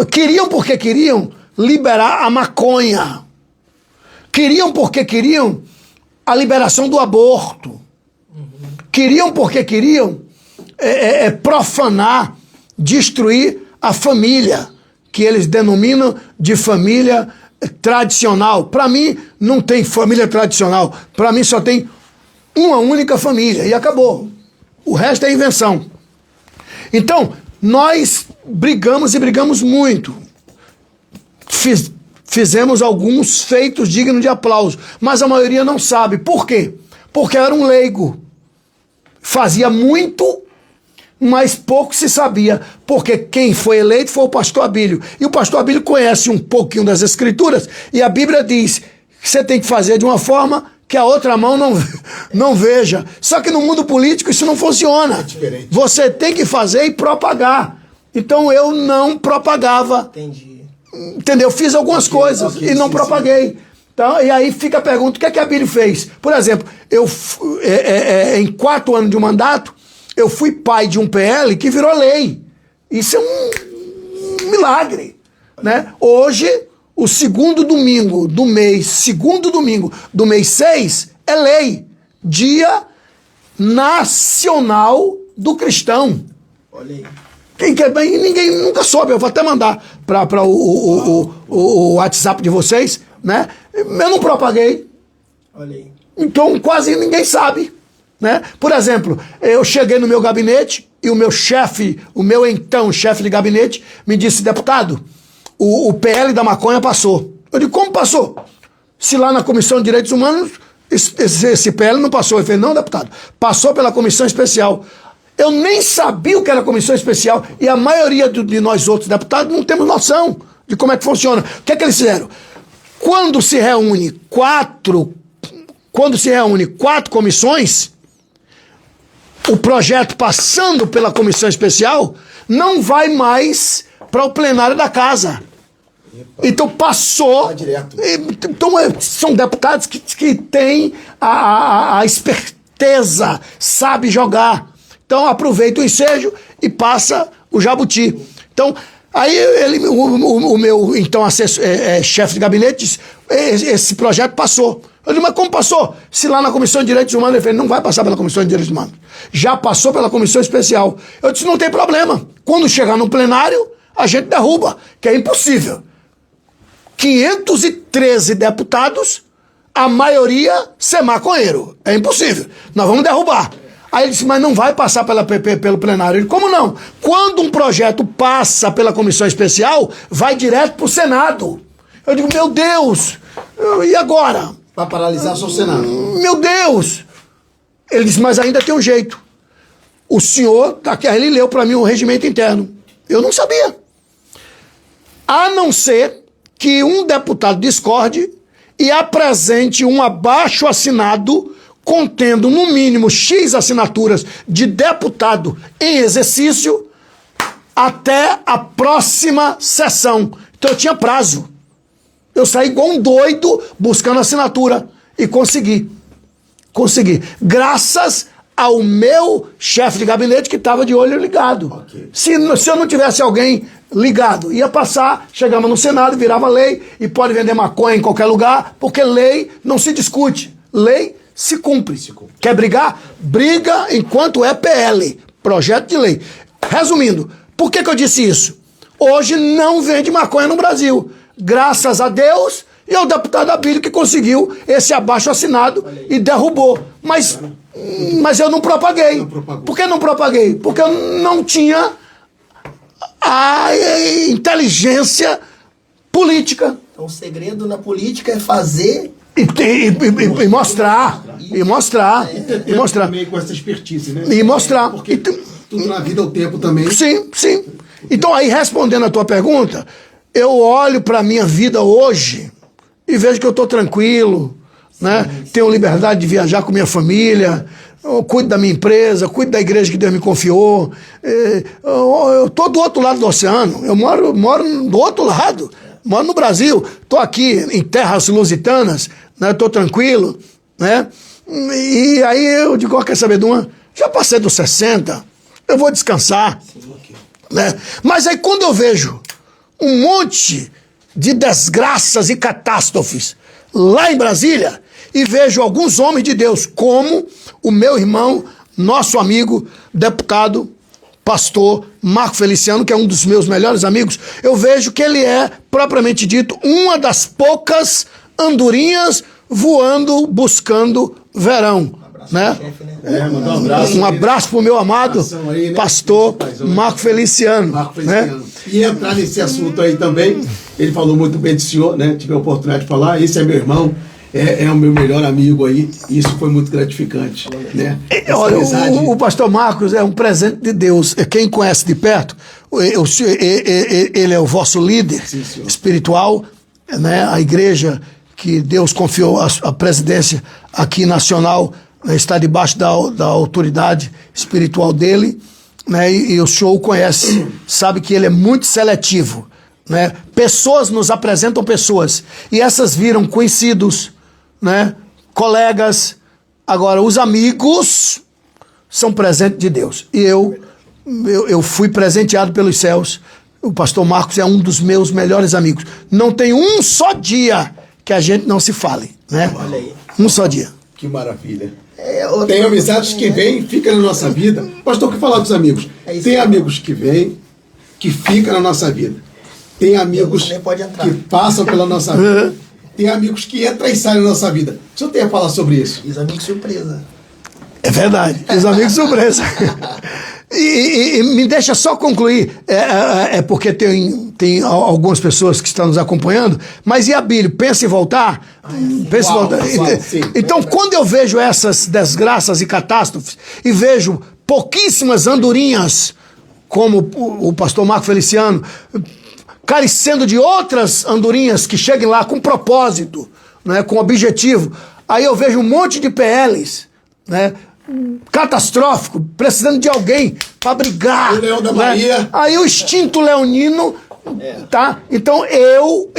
Queriam porque queriam liberar a maconha. Queriam porque queriam a liberação do aborto. Queriam porque queriam profanar, destruir a família, que eles denominam de família tradicional. Para mim, não tem família tradicional. Para mim, só tem uma única família e acabou. O resto é invenção. Então, nós brigamos e brigamos muito. Fizemos alguns feitos dignos de aplauso, mas a maioria não sabe. Por quê? Porque era um leigo. Fazia muito, mas pouco se sabia, porque quem foi eleito foi o pastor Abílio. E o pastor Abílio conhece um pouquinho das Escrituras, e a Bíblia diz que você tem que fazer de uma forma que a outra mão não veja. Só que no mundo político isso não funciona. diferente. Você tem que fazer e propagar. Então eu não propagava. Entendi. Entendeu? Fiz algumas coisas e não propaguei. Então, e aí fica a pergunta, o que é que Abílio fez? Por exemplo, em 4 anos de um mandato, eu fui pai de um PL que virou lei. Isso é um milagre, né? Hoje, o segundo domingo do mês 6 é lei. Dia Nacional do Cristão. Olha aí. Quem quer bem, ninguém nunca soube. Eu vou até mandar para o WhatsApp de vocês, né? Eu não propaguei. Olha aí. Então quase ninguém sabe, né? Por exemplo, eu cheguei no meu gabinete e o meu então chefe de gabinete me disse: deputado, o PL da maconha passou. Eu digo: como passou? Se lá na Comissão de Direitos Humanos esse PL não passou. Ele falou: não, deputado, passou pela comissão especial. Eu nem sabia o que era comissão especial e a maioria de nós outros deputados não temos noção de como é que funciona. O que é que eles fizeram? Quando se reúne quatro comissões, o projeto passando pela comissão especial não vai mais para o plenário da casa. Então passou. Direto. Então são deputados que têm a esperteza, sabe jogar. Então aproveita o ensejo e passa o jabuti. Então, aí o meu então chefe de gabinete disse: esse projeto passou. Eu disse: mas como passou? Se lá na Comissão de Direitos Humanos, ele falou: não vai passar pela Comissão de Direitos Humanos. Já passou pela Comissão Especial. Eu disse: não tem problema. Quando chegar no plenário, a gente derruba, que é impossível. 513 deputados, a maioria ser maconheiro. É impossível. Nós vamos derrubar. Aí ele disse: mas não vai passar pelo plenário. Ele: como não? Quando um projeto passa pela comissão especial, vai direto para o Senado. Eu digo: meu Deus, e agora? Para paralisar só o Senado. Meu Deus! Ele disse: mas ainda tem um jeito. O senhor, ele leu para mim o regimento interno. Eu não sabia. A não ser que um deputado discorde e apresente um abaixo-assinado contendo no mínimo X assinaturas de deputado em exercício até a próxima sessão. Então eu tinha prazo. Eu saí igual um doido buscando assinatura e consegui. Graças ao meu chefe de gabinete que estava de olho ligado. Okay. Se eu não tivesse alguém ligado, ia passar, chegava no Senado, virava lei e pode vender maconha em qualquer lugar, porque lei não se discute. Lei se cumpre. Quer brigar? Briga enquanto é PL. Projeto de lei. Resumindo, por que eu disse isso? Hoje não vende maconha no Brasil. Graças a Deus e ao deputado Abílio que conseguiu esse abaixo-assinado e derrubou. Mas eu não propaguei. Por que não propaguei? Porque eu não tinha a inteligência política. Então, o segredo na política é fazer... E mostrar. E mostrar. E mostrar. Também com essa expertise, né? E mostrar. Porque tudo na vida, o tempo também. Sim, sim. Então, aí, respondendo a tua pergunta, eu olho para a minha vida hoje e vejo que eu estou tranquilo, né? Tenho liberdade de viajar com minha família, eu cuido da minha empresa, cuido da igreja que Deus me confiou. Eu estou do outro lado do oceano, eu moro do outro lado, moro no Brasil, estou aqui em terras lusitanas, né? Estou tranquilo, né? E aí eu digo, quer saber de uma? Já passei dos 60, eu vou descansar. Né? Mas aí quando eu vejo um monte de desgraças e catástrofes lá em Brasília e vejo alguns homens de Deus, como o meu irmão, nosso amigo, deputado, pastor Marco Feliciano, que é um dos meus melhores amigos, eu vejo que ele é, propriamente dito, uma das poucas andorinhas voando, buscando verão. Né? Um abraço pro meu amado aí, né? Pastor Marco Feliciano. Né? E entrar nesse assunto aí também, ele falou muito bem do senhor, né? Tive a oportunidade de falar, esse é meu irmão, é o meu melhor amigo aí, e isso foi muito gratificante. Né? Olha, o pastor Marcos é um presente de Deus. Quem conhece de perto, ele é o vosso líder espiritual, né? A igreja que Deus confiou a presidência aqui nacional está debaixo da autoridade espiritual dele, né? E o senhor o conhece, sabe que ele é muito seletivo, né? Pessoas nos apresentam pessoas, e essas viram conhecidos, né? Colegas. Agora, os amigos são presente de Deus, e eu fui presenteado pelos céus. O pastor Marcos é um dos meus melhores amigos. Não tem um só dia que a gente não se fale, né? Olha aí. Um só dia. Que maravilha. Tem amizades que vêm, ficam na nossa vida. Pastor, o que falar dos amigos? Tem amigos que vêm, que ficam na nossa vida. Tem amigos que passam pela nossa vida. Tem amigos que entram e saem da nossa vida. O senhor tem a falar sobre isso? Os amigos surpresa. É verdade, os amigos surpresa. E me deixa só concluir, porque tem algumas pessoas que estão nos acompanhando, mas e Abílio, pensa em voltar? Pensa em voltar. Então, quando eu vejo essas desgraças e catástrofes, e vejo pouquíssimas andorinhas, como o pastor Marco Feliciano, carecendo de outras andorinhas que cheguem lá com propósito, né, com objetivo, aí eu vejo um monte de PLs, né, catastrófico, precisando de alguém para brigar. O Leão da Bahia. Né? Aí o instinto leonino, tá? Então eu,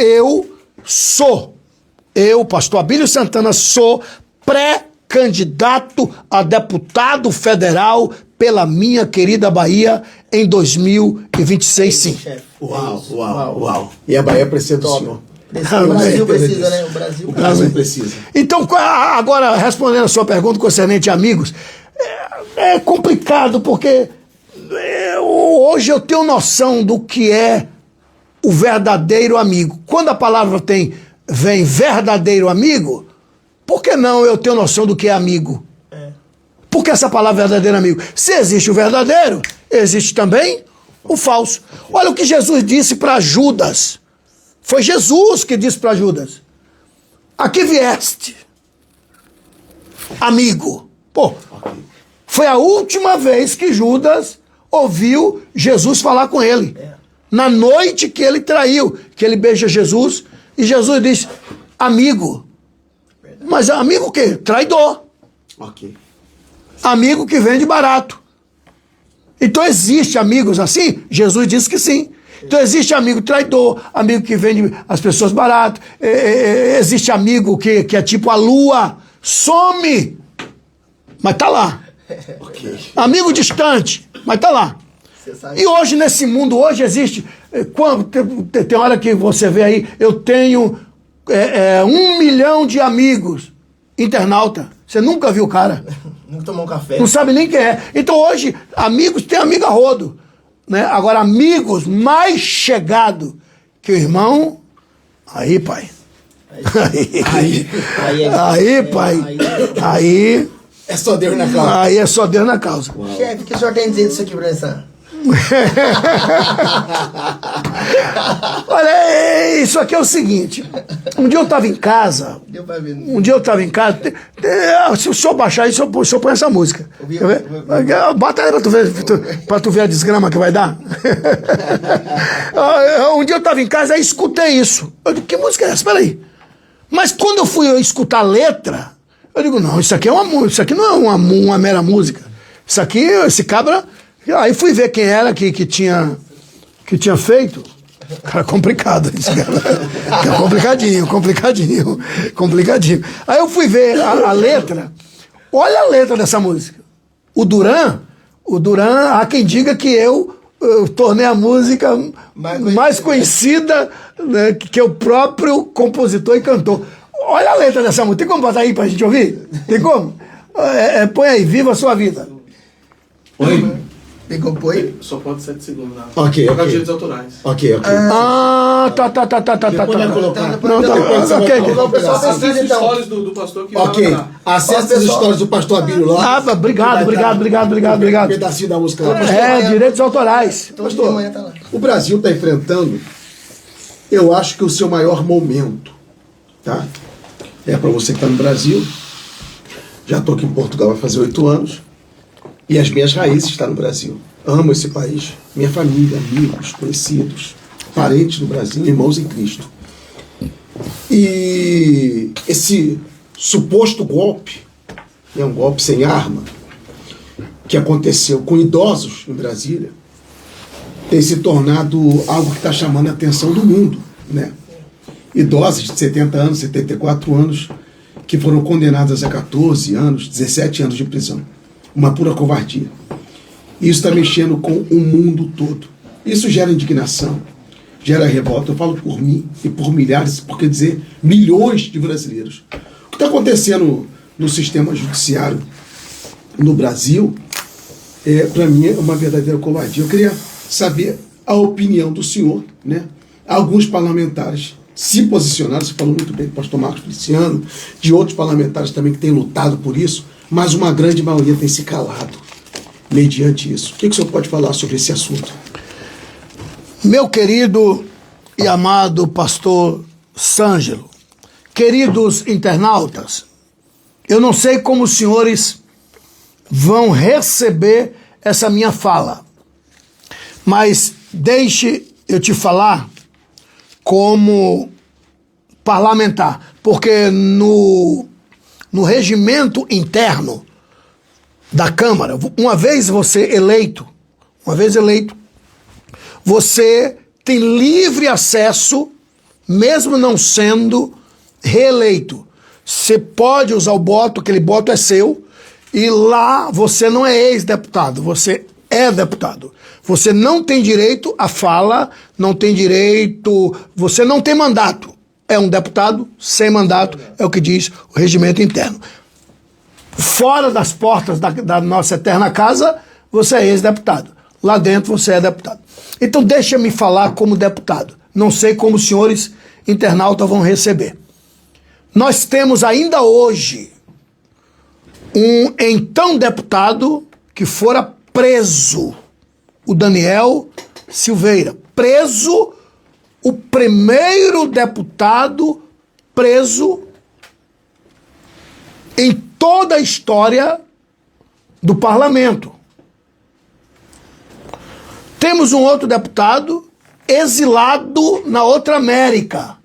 pastor Abílio Santana, sou pré-candidato a deputado federal pela minha querida Bahia em 2026, sim. Uau. E a Bahia precisa do senhor. O Brasil precisa, né? O Brasil precisa. Então, agora, respondendo a sua pergunta concernente a amigos, é complicado, porque hoje eu tenho noção do que é o verdadeiro amigo. Quando a palavra vem verdadeiro amigo, por que não eu tenho noção do que é amigo? Por que essa palavra verdadeiro amigo? Se existe o verdadeiro, existe também o falso. Olha o que Jesus disse para Judas. Foi Jesus que disse para Judas: aqui vieste, amigo. Pô, foi a última vez que Judas ouviu Jesus falar com ele. Na noite que ele traiu, que ele beija Jesus, e Jesus disse: amigo. Mas amigo o quê? Traidor. Amigo que vende barato. Então existe amigos assim? Jesus disse que sim. Então existe amigo traidor, amigo que vende as pessoas barato, existe amigo que é tipo a lua, some, mas tá lá. Amigo distante, mas tá lá. E hoje, nesse mundo, hoje existe, tem hora que você vê aí, eu tenho 1 milhão de amigos. internauta. Você nunca viu o cara. Nunca tomou um café. Não sabe nem quem é. Então hoje, amigos, tem amigo a rodo. Né? Agora, amigos mais chegados que o irmão, aí, pai. Aí, pai. Aí. É só Deus na causa. Aí é só Deus na causa. Chefe, o que o senhor tem a dizer disso aqui, Bressan? Olha, isso aqui é o seguinte. Um dia eu estava em casa. Deu pra ver. Se o senhor baixar aí, o senhor põe essa música. Quer ver? Bota aí pra tu ver a desgrama que vai dar. Um dia eu estava em casa e escutei isso. Eu digo, que música é essa? Peraí. Mas quando eu fui escutar a letra, eu digo, não, isso aqui não é uma mera música. Isso aqui, esse cabra... Aí fui ver quem era que tinha feito. Cara, complicado. Esse cara. Complicadinho. Aí eu fui ver a letra. Olha a letra dessa música. O Duran, há quem diga que eu tornei a música mais conhecida, né, que o próprio compositor e cantor. Olha a letra dessa música. Tem como botar aí pra gente ouvir? Tem como? Põe aí, viva a sua vida. Oi? Pegou, põe? Só pode 7 segundos. Né? Ok. Por causa de direitos autorais. Ok. Tá. Depois vai colocar. Não, Depois você vai ok. colocar um pedaço. Assista as então. histórias do pastor que Ok. vai lá. Acesse as histórias do pastor Abílio lá. Obrigado. Um pedacinho da música lá. Direitos autorais. Todo dia de manhã tá lá. O Brasil está enfrentando, eu acho que o seu maior momento, tá? É para você que está no Brasil. Já estou aqui em Portugal, vai fazer 8 anos. E as minhas raízes estão no Brasil. Amo esse país. Minha família, amigos, conhecidos, parentes do Brasil, irmãos em Cristo. E esse suposto golpe, é um golpe sem arma, que aconteceu com idosos em Brasília, tem se tornado algo que está chamando a atenção do mundo, né? Idosos de 70 anos, 74 anos, que foram condenados a 14 anos, 17 anos de prisão. Uma pura covardia. Isso está mexendo com o mundo todo. Isso gera indignação, gera revolta. Eu falo por mim e por milhares, por quer dizer, milhões de brasileiros. O que está acontecendo no sistema judiciário no Brasil, para mim, é uma verdadeira covardia. Eu queria saber a opinião do senhor, né? Alguns parlamentares se posicionaram, você falou muito bem do pastor Marcos Feliciano, de outros parlamentares também que têm lutado por isso, mas uma grande maioria tem se calado mediante isso. O que o senhor pode falar sobre esse assunto? Meu querido e amado pastor Sângelo, queridos internautas, eu não sei como os senhores vão receber essa minha fala, mas deixe eu te falar como parlamentar, porque no regimento interno da Câmara, uma vez eleito, você tem livre acesso, mesmo não sendo reeleito. Você pode usar o voto, aquele voto é seu, e lá você não é ex-deputado, você é deputado. Você não tem direito à fala, não tem direito, você não tem mandato. É um deputado sem mandato, é o que diz o regimento interno. Fora das portas da nossa eterna casa, você é ex-deputado. Lá dentro você é deputado. Então deixa-me falar como deputado. Não sei como os senhores internautas vão receber. Nós temos ainda hoje um então deputado que fora preso, o Daniel Silveira. Preso, o primeiro deputado preso em toda a história do parlamento. Temos um outro deputado exilado na outra América.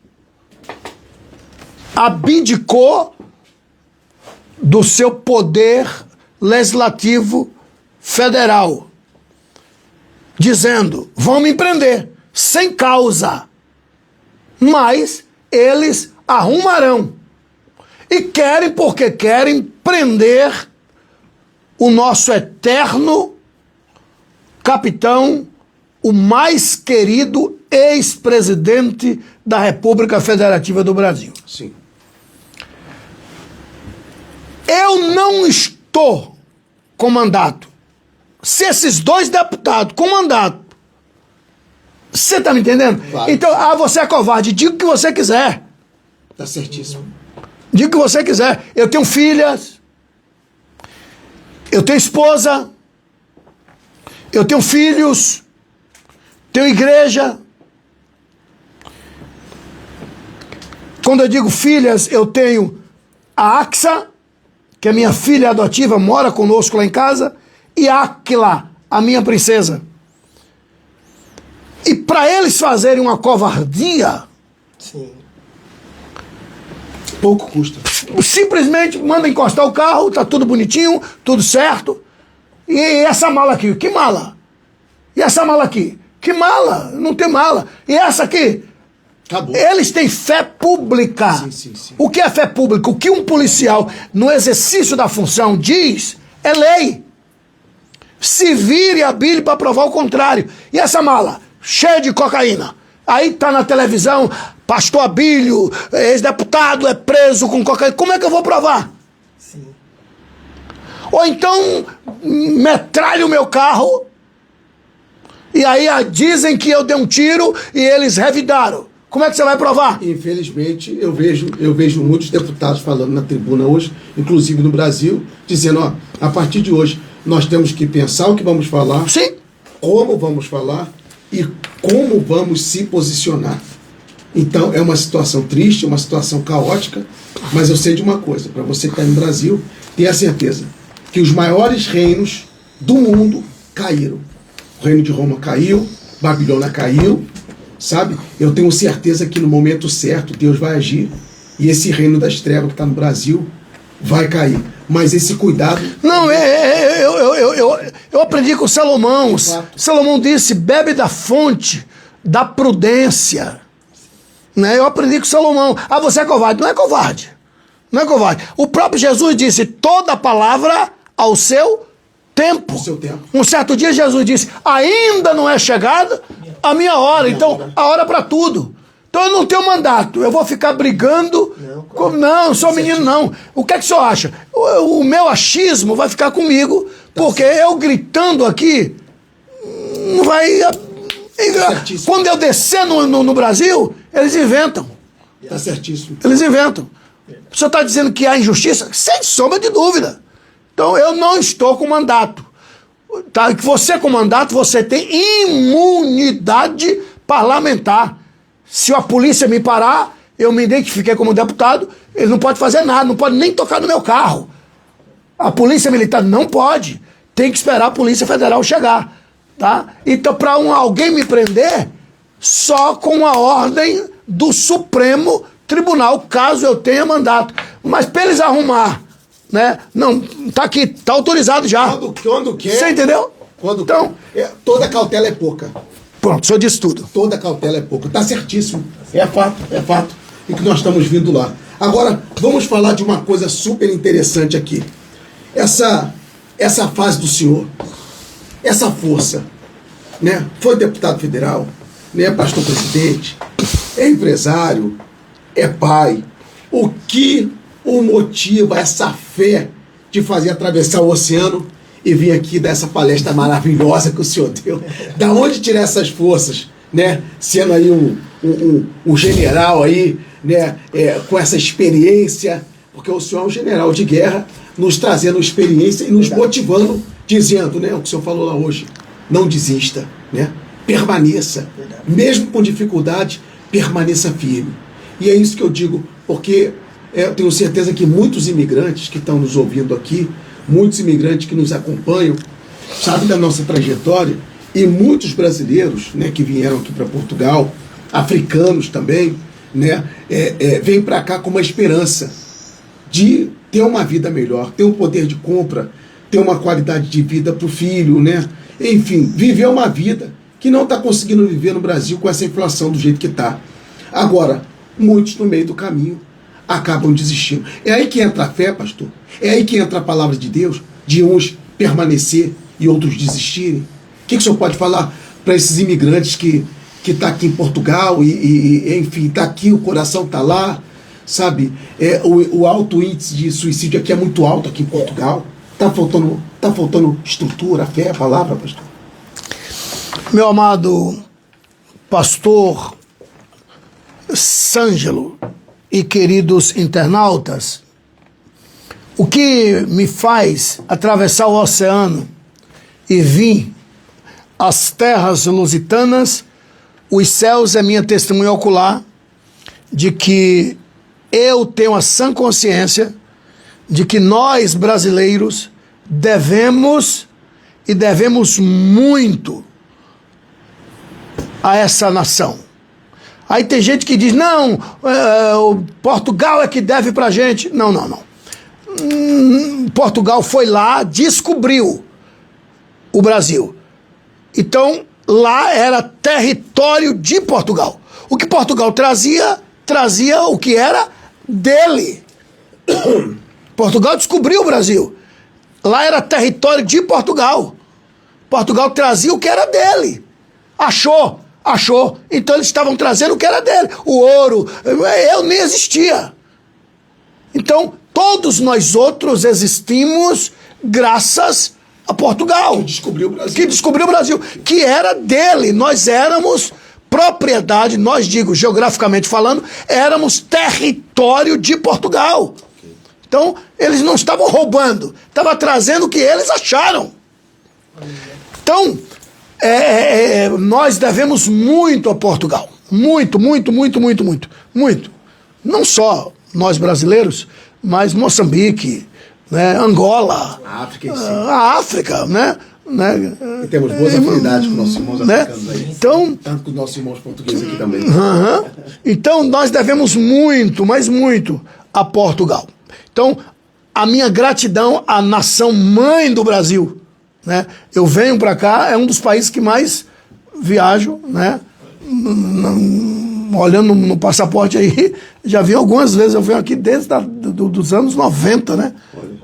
Abdicou do seu poder legislativo federal, dizendo, vão me prender, sem causa, mas eles arrumarão. E querem, porque querem prender o nosso eterno capitão, o mais querido ex-presidente da República Federativa do Brasil. Sim. Eu não estou com mandato. Se esses 2 deputados com mandato, você tá me entendendo? Claro. Então, você é covarde, diga o que você quiser. Tá certíssimo. Diga o que você quiser. Eu tenho filhas, eu tenho esposa, eu tenho filhos, tenho igreja. Quando eu digo filhas, eu tenho a Axa, que é minha filha adotiva, mora conosco lá em casa, e a Aquila, a minha princesa. E para eles fazerem uma covardia, Sim. Pouco custa. simplesmente manda encostar o carro, tá tudo bonitinho, tudo certo. E essa mala aqui, que mala? E essa mala aqui? Que mala? Não tem mala. E essa aqui? Acabou. Eles têm fé pública. Sim. O que é fé pública? O que um policial, no exercício da função, diz é lei. Se vire a bile para provar o contrário. E essa mala? Cheia de cocaína. Aí tá na televisão, pastor Abílio, ex-deputado, é preso com cocaína. Como é que eu vou provar? Sim. Ou então, metralha o meu carro, e aí dizem que eu dei um tiro e eles revidaram. Como é que você vai provar? Infelizmente, eu vejo muitos deputados falando na tribuna hoje, inclusive no Brasil, dizendo, ó, a partir de hoje, nós temos que pensar o que vamos falar, Sim. como vamos falar e como vamos se posicionar. Então, é uma situação triste, uma situação caótica, mas eu sei de uma coisa, para você que está no Brasil, tenha certeza que os maiores reinos do mundo caíram. O reino de Roma caiu, Babilônia caiu, sabe? Eu tenho certeza que no momento certo Deus vai agir e esse reino das trevas que está no Brasil vai cair. Mas esse cuidado... Não, eu aprendi com Salomão. Salomão disse, bebe da fonte da prudência. Né? Eu aprendi com Salomão. Você é covarde. Não é covarde. Não é covarde. O próprio Jesus disse, toda palavra ao seu tempo. Ao seu tempo. Um certo dia Jesus disse, ainda não é chegada a minha hora. Então, a hora para tudo. Então eu não tenho mandato. Eu vou ficar brigando. Não, sou menino não. O que é que o senhor acha? O meu achismo vai ficar comigo, porque eu gritando aqui, não vai... Certíssimo. Quando eu descer no Brasil, eles inventam. Está certíssimo. Eles inventam. O senhor está dizendo que há injustiça? Sem sombra de dúvida. Então eu não estou com mandato. Tá? Que você com mandato, você tem imunidade parlamentar. Se a polícia me parar, eu me identifiquei como deputado, ele não pode fazer nada, não pode nem tocar no meu carro. A polícia militar não pode. Tem que esperar a Polícia Federal chegar. Tá? Então, para alguém me prender, só com a ordem do Supremo Tribunal, caso eu tenha mandato. Mas para eles arrumar, né? Não, tá aqui, tá autorizado já. Quando quer... Você entendeu? Quando então, toda cautela é pouca. Pronto, o senhor disse tudo. Toda cautela é pouca. Está certíssimo. É fato. E que nós estamos vindo lá. Agora, vamos falar de uma coisa super interessante aqui. Essa fase do senhor, essa força, né? Foi deputado federal, né? Pastor presidente, é empresário, é pai. O que o motiva essa fé de fazer atravessar o oceano e vir aqui dar essa palestra maravilhosa que o senhor deu? Da onde tirar essas forças, né? Sendo aí um general aí, né? Com essa experiência, porque o senhor é um general de guerra, nos trazendo experiência e nos motivando, dizendo, né? O que o senhor falou lá hoje, não desista, né? Permaneça, mesmo com dificuldade, permaneça firme. E é isso que eu digo, porque eu tenho certeza que muitos imigrantes que estão nos ouvindo aqui, muitos imigrantes que nos acompanham, sabem da nossa trajetória, e muitos brasileiros, né, que vieram aqui para Portugal, africanos também, né, vêm para cá com uma esperança de ter uma vida melhor, ter um poder de compra, ter uma qualidade de vida para o filho, né? Enfim, viver uma vida que não está conseguindo viver no Brasil com essa inflação do jeito que está. Agora, muitos no meio do caminho acabam desistindo. É aí que entra a fé, pastor. É aí que entra a palavra de Deus, de uns permanecer e outros desistirem. O que o senhor pode falar para esses imigrantes que tá aqui em Portugal e enfim, está aqui, o coração está lá, sabe? O alto índice de suicídio aqui é muito alto aqui em Portugal. Tá faltando estrutura, fé, a palavra, pastor. Meu amado pastor Sângelo e queridos internautas, o que me faz atravessar o oceano e vir às terras lusitanas, os céus é minha testemunha ocular de que eu tenho a sã consciência de que nós brasileiros devemos muito a essa nação. Aí tem gente que diz, não, o Portugal é que deve pra gente. Não. Portugal foi lá, descobriu o Brasil. Então, lá era território de Portugal. O que Portugal trazia o que era dele. Portugal descobriu o Brasil. Lá era território de Portugal. Portugal trazia o que era dele. Achou. Então eles estavam trazendo o que era dele. O ouro, eu nem existia. Então, todos nós outros existimos graças a Portugal. Que descobriu o Brasil. Que era dele. Nós éramos propriedade, nós digo, geograficamente falando, éramos território de Portugal. Então, eles não estavam roubando, estavam trazendo o que eles acharam. Então, nós devemos muito a Portugal. Muito. Não só nós brasileiros, mas Moçambique, né, Angola, a África, né? E temos boas afinidades com nossos irmãos africanos aí. Então, tanto com os nossos irmãos portugueses aqui também. Então, nós devemos muito, mas muito, a Portugal. Então, a minha gratidão à nação mãe do Brasil, né? Eu venho para cá, é um dos países que mais viajo, né? Olhando no passaporte aí, já vim algumas vezes, eu venho aqui desde dos anos 90, né?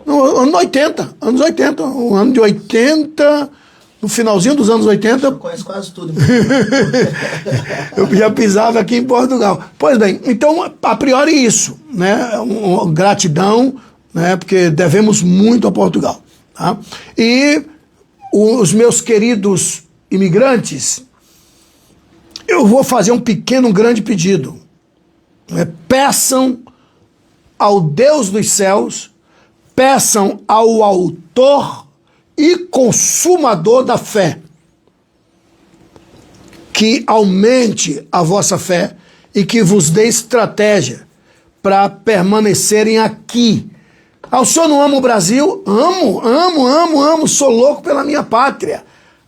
Anos 80, o ano de 80, no finalzinho dos anos 80. Eu conheço quase tudo. Eu já pisava aqui em Portugal. Pois bem, então, a priori isso, né? Gratidão, né? Porque devemos muito a Portugal. Tá? E os meus queridos imigrantes, eu vou fazer um grande pedido. Né? Peçam ao Deus dos céus, peçam ao autor e consumador da fé que aumente a vossa fé e que vos dê estratégia para permanecerem aqui. O senhor não ama o Brasil? Amo, sou louco pela minha pátria.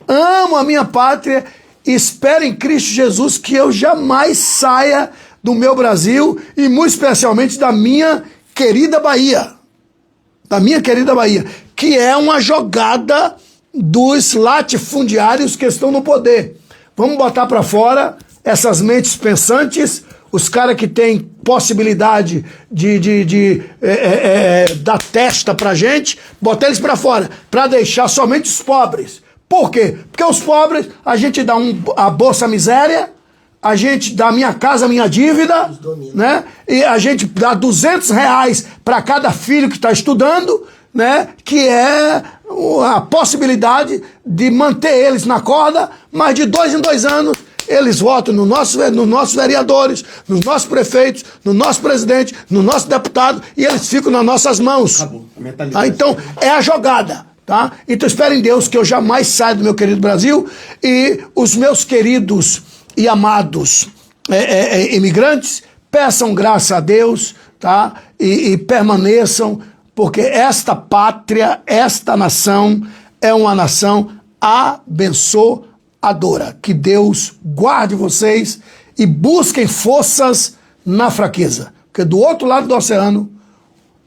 Amo a minha pátria. Espero em Cristo Jesus que eu jamais saia do meu Brasil e muito especialmente da minha querida Bahia. Que é uma jogada dos latifundiários que estão no poder. Vamos botar para fora essas mentes pensantes, os caras que têm possibilidade de dar testa pra gente, botar eles para fora, para deixar somente os pobres. Por quê? Porque os pobres, a gente dá a Bolsa Miséria, a gente dá minha casa, minha dívida, né? E a gente dá R$200 para cada filho que está estudando, né? Que é a possibilidade de manter eles na corda, mas de 2 em 2 anos eles votam nos nossos vereadores, nos nossos prefeitos, no nosso presidente, no nosso deputado, e eles ficam nas nossas mãos. Acabou. A mentalidade. Então, é a jogada. Tá? Então espero em Deus que eu jamais saia do meu querido Brasil e os meus queridos e amados imigrantes peçam graça a Deus, tá? E permaneçam, porque esta pátria, esta nação é uma nação abençoadora. Que Deus guarde vocês e busquem forças na fraqueza, porque do outro lado do oceano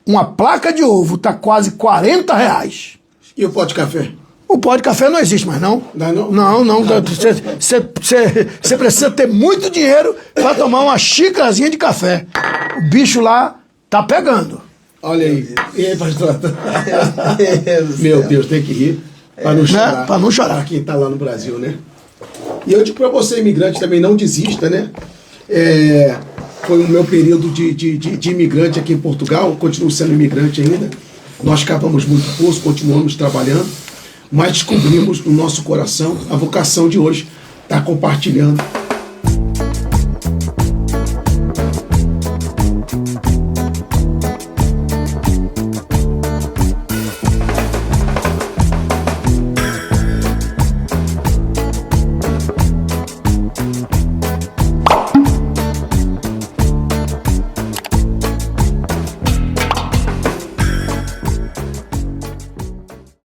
uma placa de ovo está quase R$40. E o pó de café? O pó de café não existe mais, não. Não. Você precisa ter muito dinheiro para tomar uma xícarazinha de café. O bicho lá tá pegando. Olha aí. E aí, pastor? Meu Deus, tem que rir para não chorar. Né? Para não chorar. Para quem tá lá no Brasil, né? E eu digo para você, imigrante, também não desista, né? foi o meu período de imigrante aqui em Portugal, continuo sendo imigrante ainda. Nós cavamos muito poço, continuamos trabalhando, mas descobrimos no nosso coração a vocação de hoje, estar compartilhando